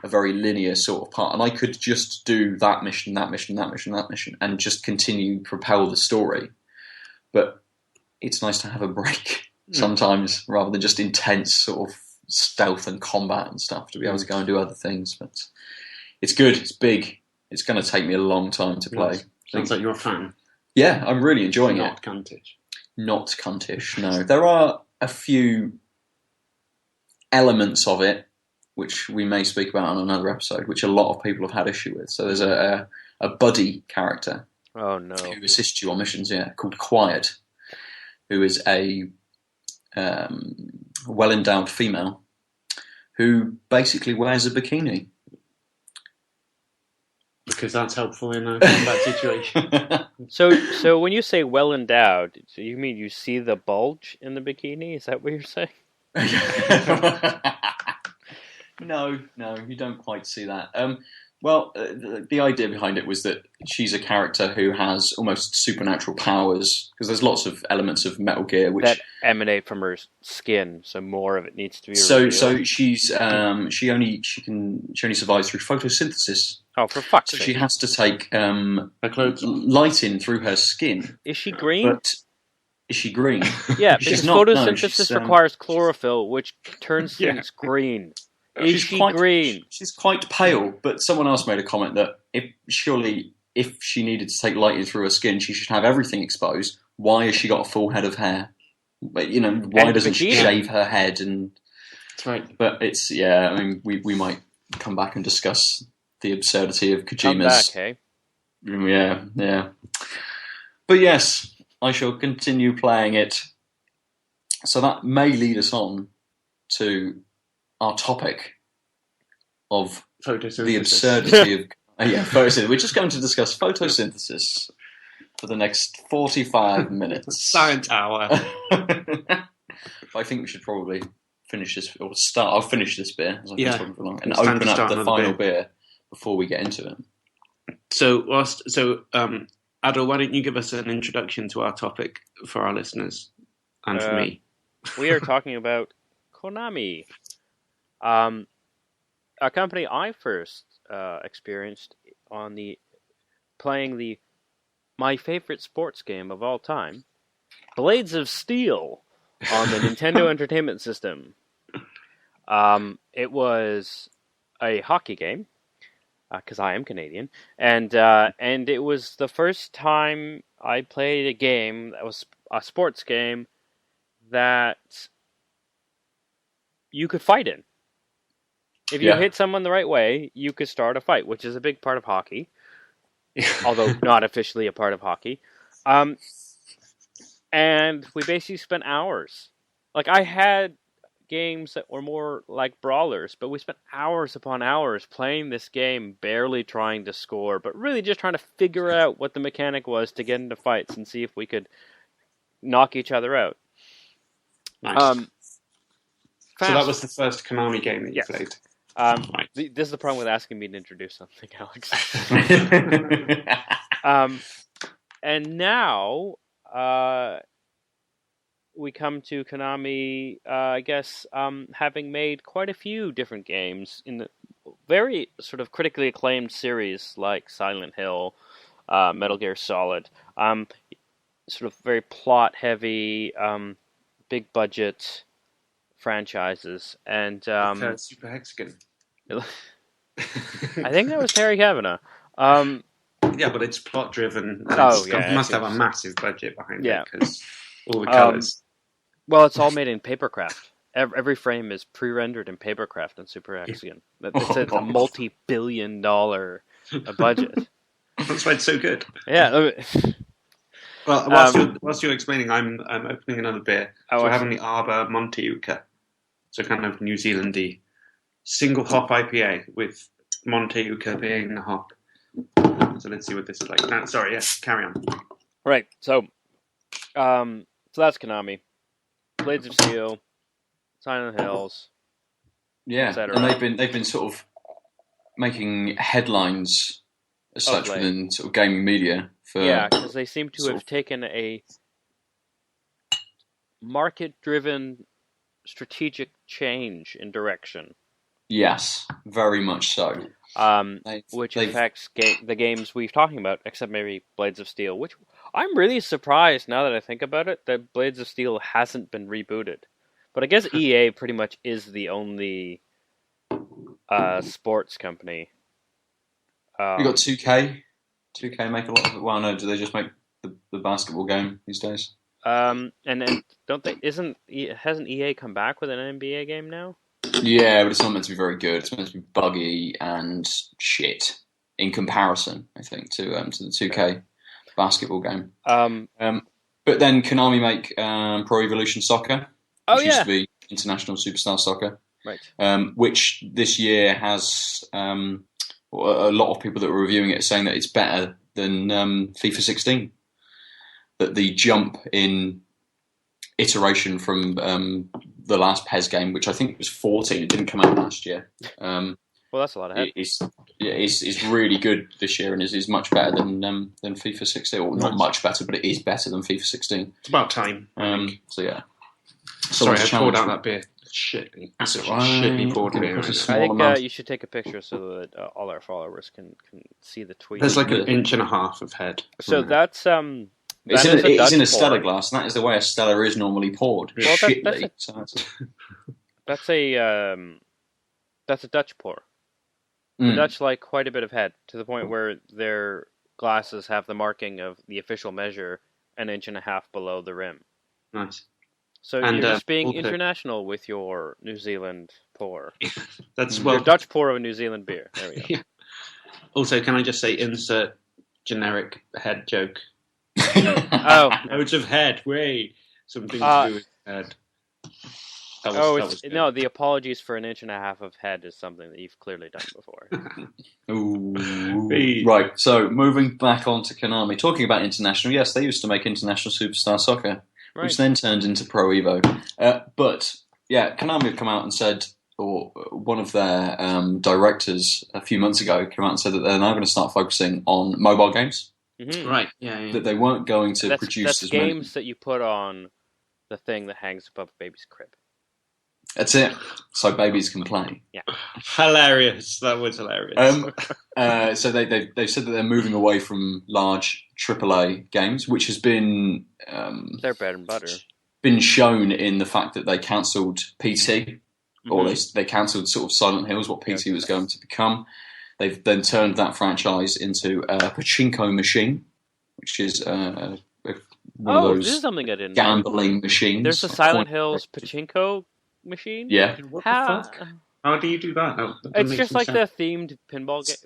very linear sort of part. And I could just do that mission, and just continue propel the story. But it's nice to have a break sometimes, rather than just intense sort of stealth and combat and stuff, to be able to go and do other things. But it's good, it's big, it's going to take me a long time to play. Nice. Sounds like you're a fan. Yeah, I'm really enjoying it. Not cuntish, no. There are a few elements of it which we may speak about on another episode, which a lot of people have had issue with. So there's a buddy character. Oh no! Who assists you on missions? Yeah, called Quiet, who is a well-endowed female who basically wears a bikini. Because that's helpful in a combat situation. So when you say well-endowed, so you mean you see the bulge in the bikini? Is that what you're saying? No, you don't quite see that. Well, the idea behind it was that she's a character who has almost supernatural powers, because there's lots of elements of Metal Gear which that emanate from her skin, so more of it needs to be revealed. So she's she only survives through photosynthesis. Oh, for fuck's sake! So she has to take her clothes light in through her skin. Is she green? Is she green? Yeah, because photosynthesis requires chlorophyll, which turns things green. Is she green? She's quite pale, but someone else made a comment that if she needed to take light in through her skin, she should have everything exposed. Why has she got a full head of hair? But why doesn't she shave her head? And that's right. But it's I mean, we might come back and discuss the absurdity of Kojima's. Come back, hey? Yeah. But yes, I shall continue playing it. So that may lead us on to our topic of the absurdity of photosynthesis. We're just going to discuss photosynthesis for the next 45 minutes. Science hour. I think we should probably finish this, or start. I'll finish this beer as I've been talking for long, and it's open up the final beer before we get into it. So, Aadil, why don't you give us an introduction to our topic for our listeners and for me? We are talking about Konami. A company I first experienced on playing my favorite sports game of all time, Blades of Steel, on the Nintendo Entertainment System. It was a hockey game, because I am Canadian, and it was the first time I played a game that was a sports game that you could fight in. If you hit someone the right way, you could start a fight, which is a big part of hockey, although not officially a part of hockey. And we basically spent hours. Like, I had games that were more like brawlers, but we spent hours upon hours playing this game, barely trying to score, but really just trying to figure out what the mechanic was to get into fights and see if we could knock each other out. Nice. So that was the first Konami game that you played? Right. This is the problem with asking me to introduce something, Alex. And now we come to Konami, I guess, having made quite a few different games in the very sort of critically acclaimed series like Silent Hill, Metal Gear Solid, sort of very plot-heavy, big-budget franchises, and Super Hexagon. I think that was Terry Kavanagh. Yeah, but it's plot driven. It must have a massive budget behind it because all the colors. Well, it's all made in papercraft. Every frame is pre-rendered in papercraft on Super Hexagon. It's a multi-billion-dollar budget. That's why it's so good. Yeah. Well, whilst you're explaining, I'm opening another beer. So we're having the Arbor Montueka. So kind of New Zealandy single hop IPA with Montueka being the hop. So let's see what this is like. Sorry, yes, carry on. Right. So that's Konami. Blades of Steel, Silent Hills. Yeah, and they've been sort of making headlines as such within sort of gaming media. Because they seem to have taken a market-driven strategic change in direction. Yes, very much so. Which affects the games we've talking about, except maybe Blades of Steel, which I'm really surprised, now that I think about it, that Blades of Steel hasn't been rebooted. But I guess EA pretty much is the only sports company. You got 2K. 2K make a lot of it. Well, no, do they just make the basketball game these days? And then hasn't EA come back with an NBA game now? Yeah, but it's not meant to be very good. It's meant to be buggy and shit in comparison, I think, to the 2K basketball game. But then Konami make Pro Evolution Soccer, which used to be International Superstar Soccer, right? Which this year has a lot of people that were reviewing it are saying that it's better than FIFA 16. That the jump in iteration from the last PES game, which I think was 14, it didn't come out last year. Well, that's a lot of head. It's really good this year and is much better than FIFA 16. Or not much better, but it is better than FIFA 16. It's about time. So yeah. Sorry, I poured out that beer. Shit. That's it, right? Shitty poured beer. I think you should take a picture so that all our followers can see the tweet. There's like an inch and a half of head. So that's It's in a Stella glass, and that is the way a Stella is normally poured. Well, Shitly. That's a Dutch pour. The Dutch like quite a bit of head, to the point where their glasses have the marking of the official measure an inch and a half below the rim. Nice. So you're just being international with your New Zealand pour. Your Dutch pour of a New Zealand beer. There we go. Yeah. Also, can I just say, insert generic head joke? Loads of head. Way something to do with head. The apologies for an inch and a half of head is something that you've clearly done before. Ooh. Right, so moving back on to Konami. Talking about international, yes, they used to make International Superstar Soccer, which then turned into Pro Evo. But, yeah, Konami have come out and said, or one of their directors a few months ago came out and said that they're now going to start focusing on mobile games. Mm-hmm. Right, yeah. That they weren't going to produce that's as games many. that you put on the thing that hangs above a baby's crib. That's it. So babies can play. Yeah, hilarious. That was hilarious. So they've said that they're moving away from large AAA games, which has been their bread and butter. Been shown in the fact that they cancelled PT, or they cancelled sort of Silent Hills, what PT was going to become. They've then turned that franchise into a pachinko machine, which is one of those this is something I didn't gambling know. machines. There's a Silent Hills pachinko machine? Yeah. What the fuck? How do you do that? It's just like the themed pinball game.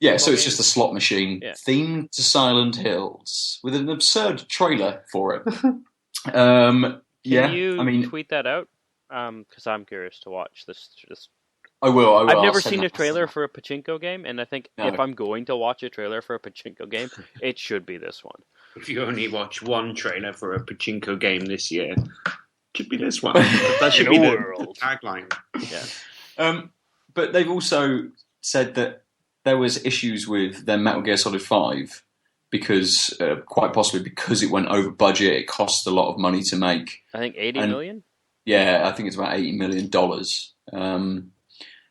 Yeah, so it's just a slot machine themed to Silent Hills with an absurd trailer for it. Can you tweet that out? Because I'm curious to watch this. I will. I've never seen a trailer for a pachinko game, and I think if I'm going to watch a trailer for a pachinko game, it should be this one. If you only watch one trailer for a pachinko game this year, it should be this one. That should be the tagline. Yeah. But they've also said that there was issues with their Metal Gear Solid 5 because, quite possibly because it went over budget, it cost a lot of money to make. I think $80 million? Yeah, I think it's about $80 million.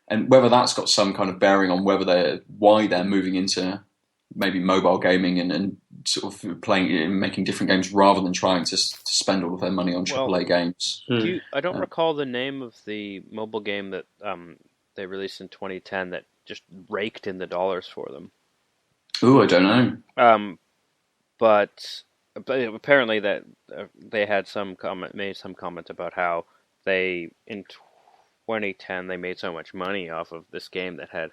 And whether that's got some kind of bearing on why they're moving into maybe mobile gaming and sort of playing and making different games rather than trying to spend all of their money on AAA games. I don't recall the name of the mobile game that they released in 2010 that just raked in the dollars for them. Ooh, I don't know. But apparently that they had made some comment about how they in 2010 they made so much money off of this game that had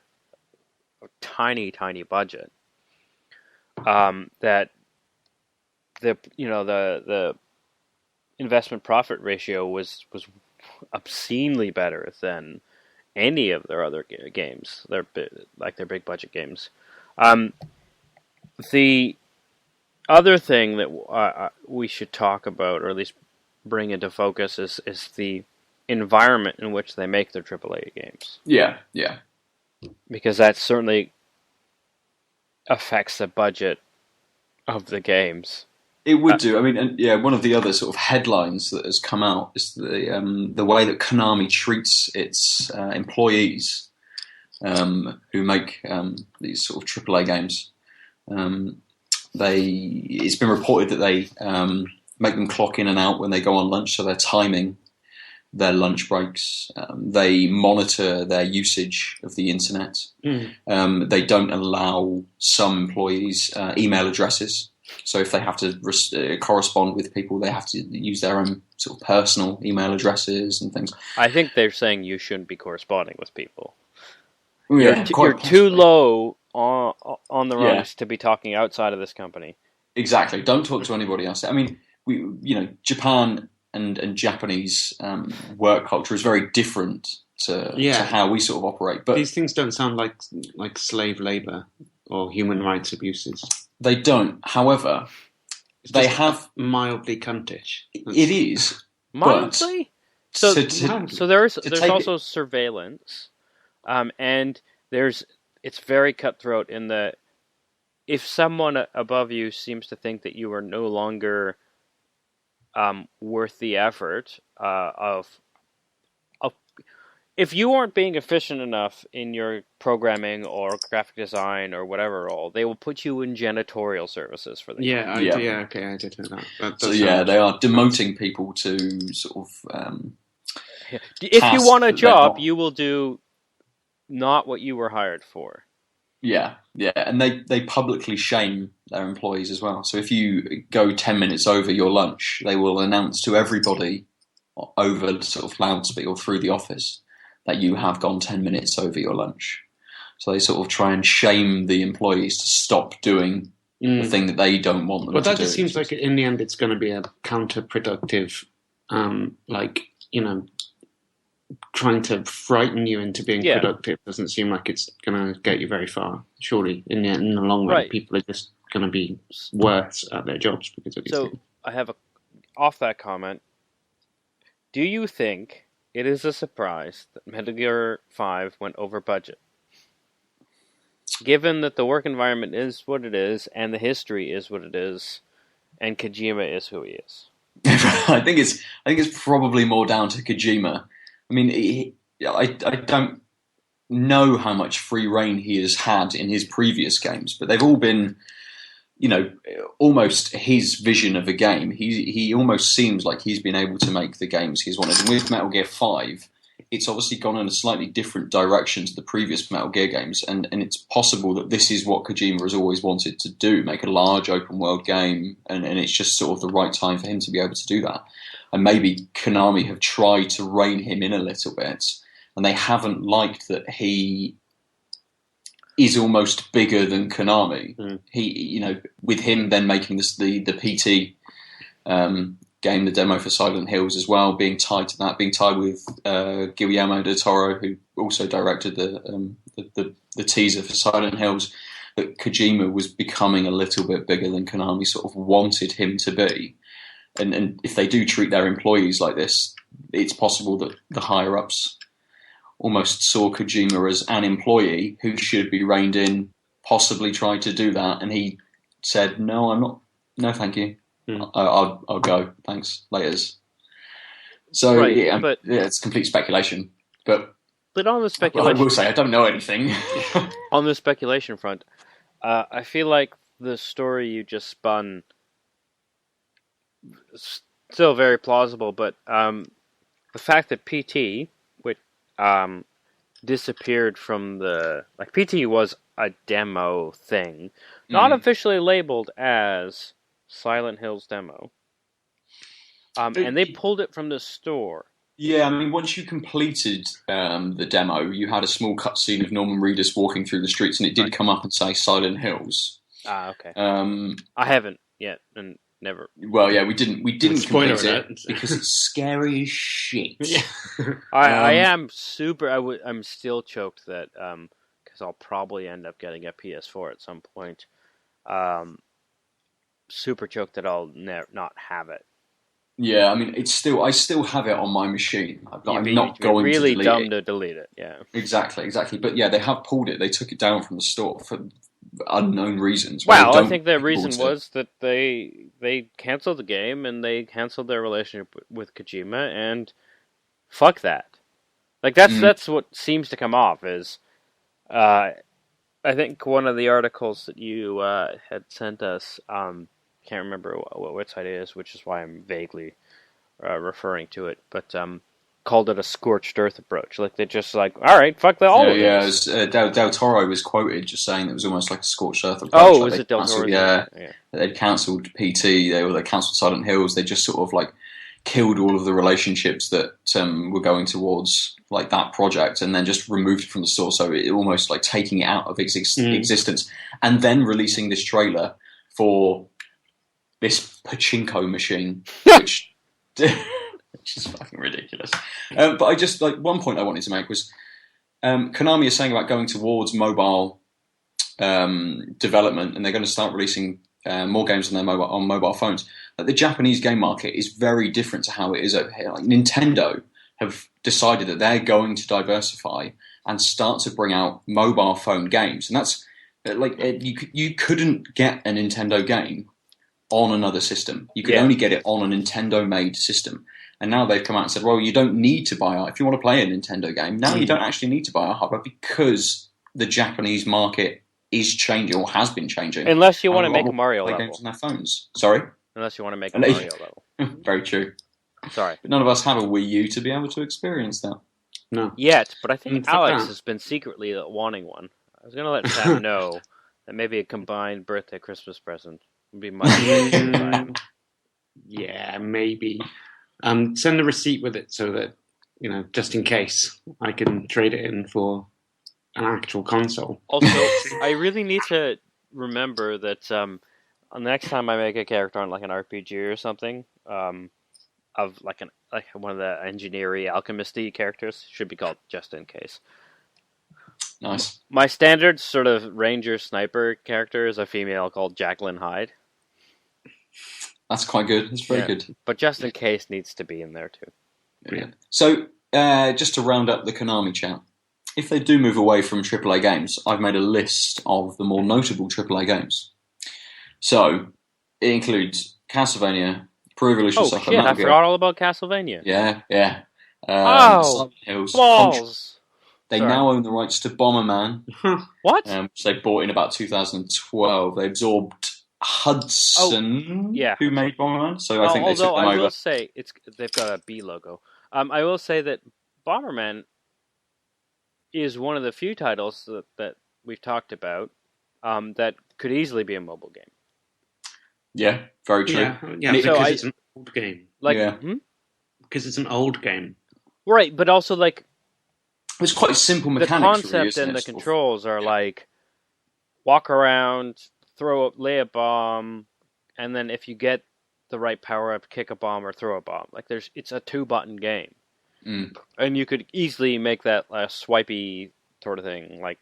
a tiny budget that the investment profit ratio was obscenely better than any of their other games. Their big budget games. The other thing that we should talk about, or at least bring into focus, is the environment in which they make their AAA games. Yeah. Because that certainly affects the budget of the games. It would do. I mean, one of the other sort of headlines that has come out is the way that Konami treats its employees who make these sort of AAA games. It's been reported that they make them clock in and out when they go on lunch, so they're timing their lunch breaks. They monitor their usage of the internet. They don't allow some employees email addresses So if they have to correspond with people, they have to use their own sort of personal email addresses and things. I think they're saying you shouldn't be corresponding with people. Yeah, you're too low on the rungs to be talking outside of this company. Exactly. Don't talk to anybody else. I mean, Japan and Japanese work culture is very different to how we sort of operate. But these things don't sound like slave labor or human rights abuses. They don't. However, they have mildly cuntish. It is mildly. So there's also surveillance, and it's very cutthroat in that if someone above you seems to think that you are no longer worth the effort of if you aren't being efficient enough in your programming or graphic design or whatever role, they will put you in janitorial services for them. I did hear that. So they are demoting people to sort of. If you want a job, you will do not what you were hired for. Yeah, and they publicly shame their employees as well. So if you go 10 minutes over your lunch, they will announce to everybody over sort of loudspeaker or through the office that you have gone 10 minutes over your lunch. So they sort of try and shame the employees to stop doing the thing that they don't want them to do. But that just seems like in the end it's going to be a counterproductive, trying to frighten you into being productive doesn't seem like it's going to get you very far. Surely, in the long run, people are just going to be worse at their jobs because of these things. I have off that comment. Do you think it is a surprise that Metal Gear 5 went over budget? Given that the work environment is what it is, and the history is what it is, and Kojima is who he is. I think it's probably more down to Kojima. I mean, I don't know how much free reign he has had in his previous games, but they've all been, almost his vision of a game. He almost seems like he's been able to make the games he's wanted. And with Metal Gear 5, it's obviously gone in a slightly different direction to the previous Metal Gear games, and it's possible that this is what Kojima has always wanted to do, make a large open world game, and it's just sort of the right time for him to be able to do that. And maybe Konami have tried to rein him in a little bit, and they haven't liked that he is almost bigger than Konami. He, with him then making this the PT game, the demo for Silent Hills as well, being tied to that, being tied with Guillermo del Toro, who also directed the teaser for Silent Hills. That Kojima was becoming a little bit bigger than Konami sort of wanted him to be. And if they do treat their employees like this, it's possible that the higher-ups almost saw Kojima as an employee who should be reined in, possibly tried to do that, and he said, no, I'm not, no thank you. I'll go, thanks, laters. So, it's complete speculation. But on the speculation... I will say, I don't know anything. On the speculation front, I feel like the story you just spun... still very plausible, but the fact that PT, which disappeared from the... PT was a demo thing, not officially labeled as Silent Hills demo. And they pulled it from the store. Yeah, I mean, once you completed the demo, you had a small cutscene of Norman Reedus walking through the streets, and it did come up and say Silent Hills. Okay. I haven't yet, and never. Well, yeah, we didn't complete it because it's scary as shit. Yeah. I am super. I'm still choked that because I'll probably end up getting a PS4 at some point. Super choked that I'll not have it. Yeah, I mean, I still have it on my machine. I'm not going to delete it. Really dumb to delete it. Yeah. Exactly. But yeah, they have pulled it. They took it down from the store for unknown reasons. Well, I think the reason was that they canceled the game and they canceled their relationship with Kojima, and fuck that. That's what seems to come off is, I think one of the articles that you had sent us, can't remember what website it is, which is why I'm vaguely referring to it, but called it a scorched earth approach. Like they're just like, all right, fuck all of this. Del Toro was quoted just saying it was almost like a scorched earth approach. Oh, like was it Del Toro? Yeah, they'd cancelled PT. They cancelled Silent Hills. They just sort of like killed all of the relationships that were going towards like that project, and then just removed it from the store. So it almost like taking it out of existence, and then releasing this trailer for this pachinko machine, which is fucking ridiculous. But I just like one point I wanted to make was Konami is saying about going towards mobile development, and they're going to start releasing more games on mobile phones. Like, the Japanese game market is very different to how it is over here. Like, Nintendo have decided that they're going to diversify and start to bring out mobile phone games, and that's like you couldn't get a Nintendo game on another system. You could only get it on a Nintendo-made system. And now they've come out and said, well, you don't need to buy if you want to play a Nintendo game, now you don't actually need to buy a hardware because the Japanese market is changing or has been changing. Unless you want to make a Mario level. Games on their phones. Sorry? Unless you want to make a Mario level. Very true. Sorry. But none of us have a Wii U to be able to experience that. No. Yet, but I think Alex has been secretly wanting one. I was going to let Sam know that maybe a combined birthday Christmas present would be much easier. Yeah, maybe. Send a receipt with it so that, just in case, I can trade it in for an actual console. Also, I really need to remember that the next time I make a character on like an RPG or something, of like one of the engineering alchemisty characters, should be called Just In Case. Nice. My standard sort of ranger sniper character is a female called Jacqueline Hyde. That's quite good. That's very good. But Just In Case needs to be in there too. Yeah. So, just to round up the Konami chat, if they do move away from AAA games, I've made a list of the more notable AAA games. So, it includes Castlevania, Pro Evolution Soccer, shit, I forgot all about Castlevania. Yeah. Silent Hills, balls! They now own the rights to Bomberman. What? Which they bought in about 2012. They absorbed Hudson, who made Bomberman. So I think they took them over. Although I will say, they've got a B logo. I will say that Bomberman is one of the few titles that we've talked about that could easily be a mobile game. Yeah, very true. Yeah, because it's an old game. Because it's an old game. Right, but also like it's quite simple mechanics. The concept and the controls are like walk around, lay a bomb, and then if you get the right power up, kick a bomb or throw a bomb. Like it's a 2-button game, and you could easily make that a swipey sort of thing, like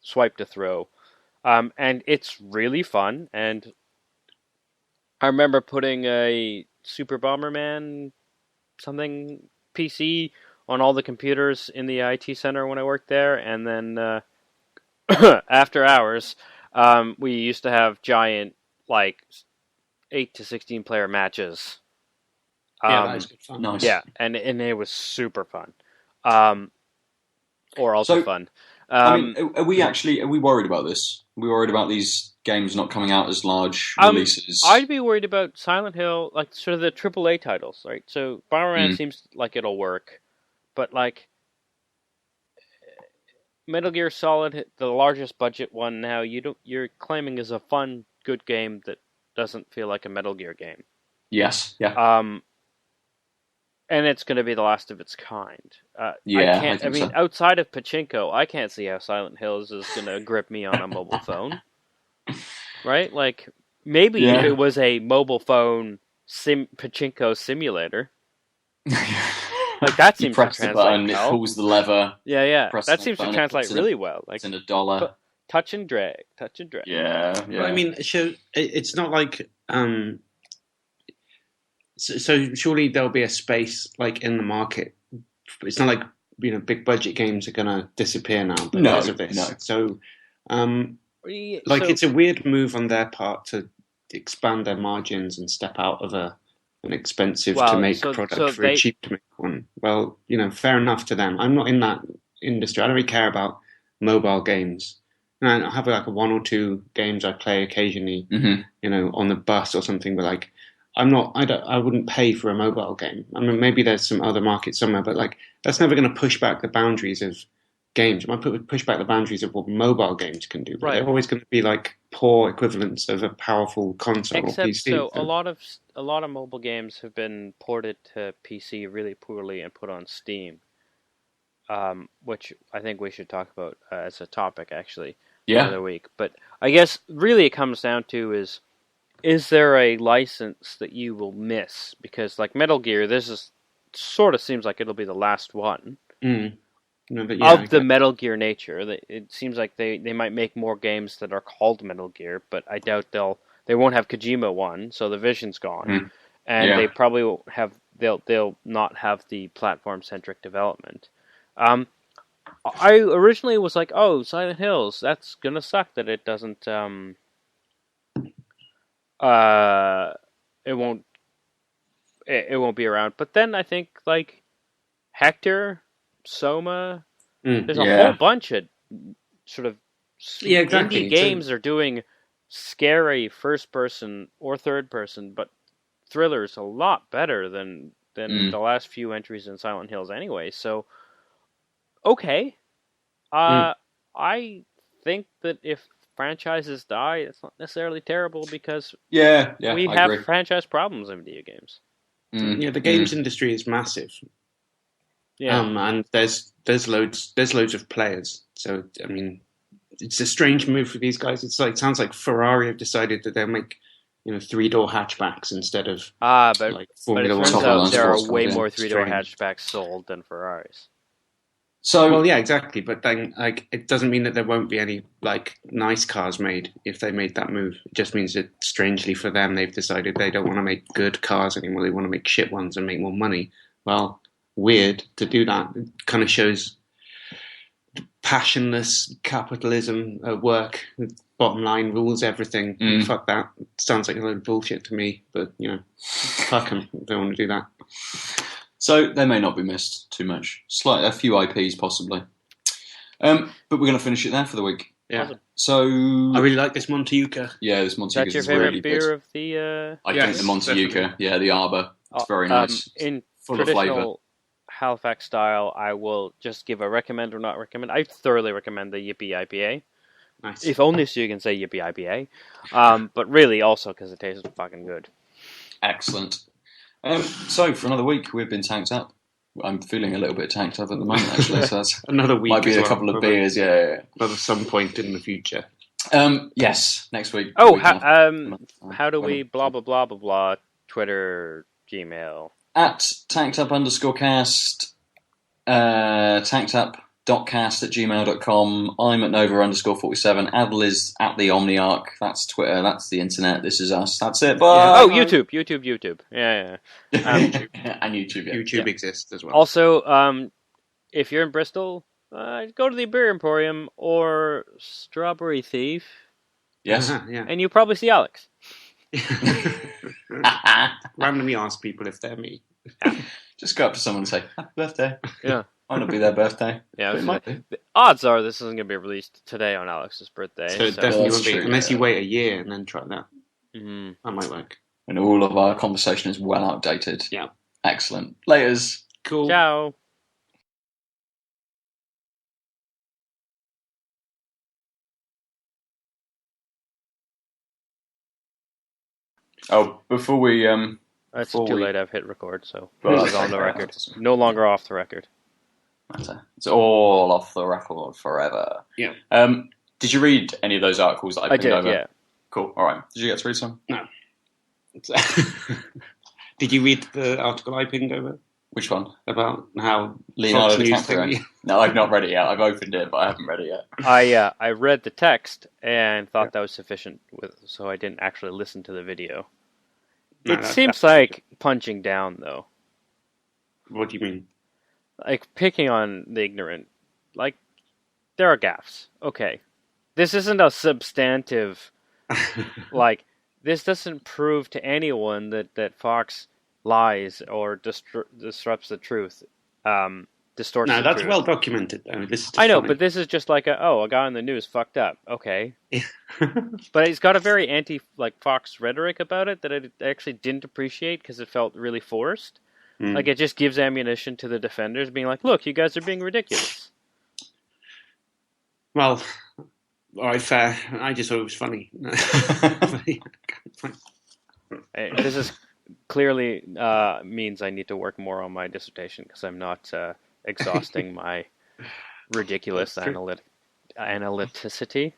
swipe to throw, and it's really fun. And I remember putting a Super Bomberman something PC on all the computers in the IT center when I worked there, and then after hours, we used to have giant, like, 8 to 16 player matches. That was good fun. Nice. Yeah, and it was super fun. Or also fun. I mean, are we worried about this? Are we worried about these games not coming out as large releases? I'd be worried about Silent Hill, like sort of the AAA titles, right? So Bomberman seems like it'll work, but like Metal Gear Solid, the largest budget one now, you're claiming is a fun, good game that doesn't feel like a Metal Gear game. Yes, yeah. And it's going to be the last of its kind. I mean, outside of Pachinko, I can't see how Silent Hills is going to grip me on a mobile phone. Right? Like, maybe if it was a mobile phone Pachinko simulator. Like, that seems to translate button, it pulls the lever. Yeah. That seems to translate really well. Like, it's in $1. Touch and drag. Yeah. Well, I mean, it's not like... So surely there'll be a space like in the market. It's not like big budget games are going to disappear now because of this. No. So, it's a weird move on their part to expand their margins and step out of an expensive to make product for a cheap to make one. Well, fair enough to them. I'm not in that industry. I don't really care about mobile games. And I have like one or two games I play occasionally, on the bus or something, but like. I wouldn't pay for a mobile game. I mean, maybe there's some other market somewhere, but like that's never going to push back the boundaries of games. It might push back the boundaries of what mobile games can do, but they're always going to be like poor equivalents of a powerful console or PC. So a lot of mobile games have been ported to PC really poorly and put on Steam, which I think we should talk about as a topic actually another week. But I guess really it comes down to is there a license that you will miss? Because like Metal Gear, this is sort of seems like it'll be the last one. No, but of the Metal Gear nature. It seems like they might make more games that are called Metal Gear, but I doubt they won't have Kojima one, so the vision's gone, and they probably won't have they'll not have the platform centric development. I originally was like, oh, Silent Hills, that's gonna suck that it doesn't it won't be around. But then I think like Hector, Soma, there's a whole bunch of sort of indie games are doing scary first person or third person, but thrillers a lot better than the last few entries in Silent Hills anyway. So okay. I think that if franchises die, it's not necessarily terrible because we have franchise problems in video games. Yeah, the games industry is massive. Yeah, and there's loads of players. So I mean, it's a strange move for these guys. It sounds like Ferrari have decided that they'll make 3-door hatchbacks instead of but like Formula it turns out there are way more 3-door hatchbacks sold than Ferraris. So well, yeah, exactly. But then, like, it doesn't mean that there won't be any like nice cars made if they made that move. It just means that, strangely for them, they've decided they don't want to make good cars anymore. They want to make shit ones and make more money. Well, weird to do that. It kind of shows passionless capitalism at work. The bottom line rules everything. Fuck that. It sounds like a load of bullshit to me. But fuck them. They don't want to do that. So they may not be missed too much. A few IPs possibly. But we're going to finish it there for the week. Yeah. Awesome. So I really like this Montueka. Yeah, this Montueka is your really favorite beer good. of the? I think the Montueka. Yeah, the Arbor. It's very nice. In full of flavour. Halifax style, I will just give a recommend or not recommend. I thoroughly recommend the Yippee IPA. Nice. If only so you can say Yippee IPA. But really also because it tastes fucking good. Excellent. So for another week, we've been tanked up. I'm feeling a little bit tanked up at the moment, actually. So that's another week. Might be a couple of beers, yeah. At some point in the future. Yes, next week. Oh, how do we blah blah blah blah blah? Twitter, Gmail at tankedup_cast, tankedup.cast@gmail.com. I'm at Nova_47. Aadil is at the Omniarch. That's Twitter. That's the internet. This is us. That's it. Bye. Oh, YouTube. Yeah. And YouTube. Yeah. YouTube exists as well. Also, if you're in Bristol, go to the Beer Emporium or Strawberry Thief. Yes. Yeah. And you probably see Alex. Randomly ask people if they're me. Just go up to someone and say, happy birthday. Yeah. Might not be their birthday. Yeah, the odds are this isn't going to be released today on Alex's birthday. So it definitely won't be, unless you wait a year and then try that. Mm-hmm. That might work. And all of our conversation is well outdated. Yeah. Excellent. Laters. Cool. Ciao. Oh, before we... It's too late, I've hit record, so this is on the record. No longer off the record. It's all off the record forever. Yeah. Did you read any of those articles that I pinged over? Yeah. Cool, alright. Did you get to read some? No. Did you read the article I pinged over? Which one? About how Leonardo DiCaprio. No, I've not read it yet. I've opened it, but I haven't read it yet. I read the text and thought that was sufficient, so I didn't actually listen to the video. No, it seems like punching down, though. What do you mean? Like, picking on the ignorant. Like, there are gaffes. Okay. This isn't a substantive... like, this doesn't prove to anyone that Fox lies or disrupts the truth. distorts. No, the that's truth. well documented. I mean, this is I know, funny. but this is just like a guy on the news fucked up. Okay, but he's got a very anti-Fox rhetoric about it that I actually didn't appreciate because it felt really forced. Like, it just gives ammunition to the defenders, being like, "Look, you guys are being ridiculous." Well, all right, fair. I just thought it was funny. This is clearly means I need to work more on my dissertation because I'm not exhausting my ridiculous analyticity.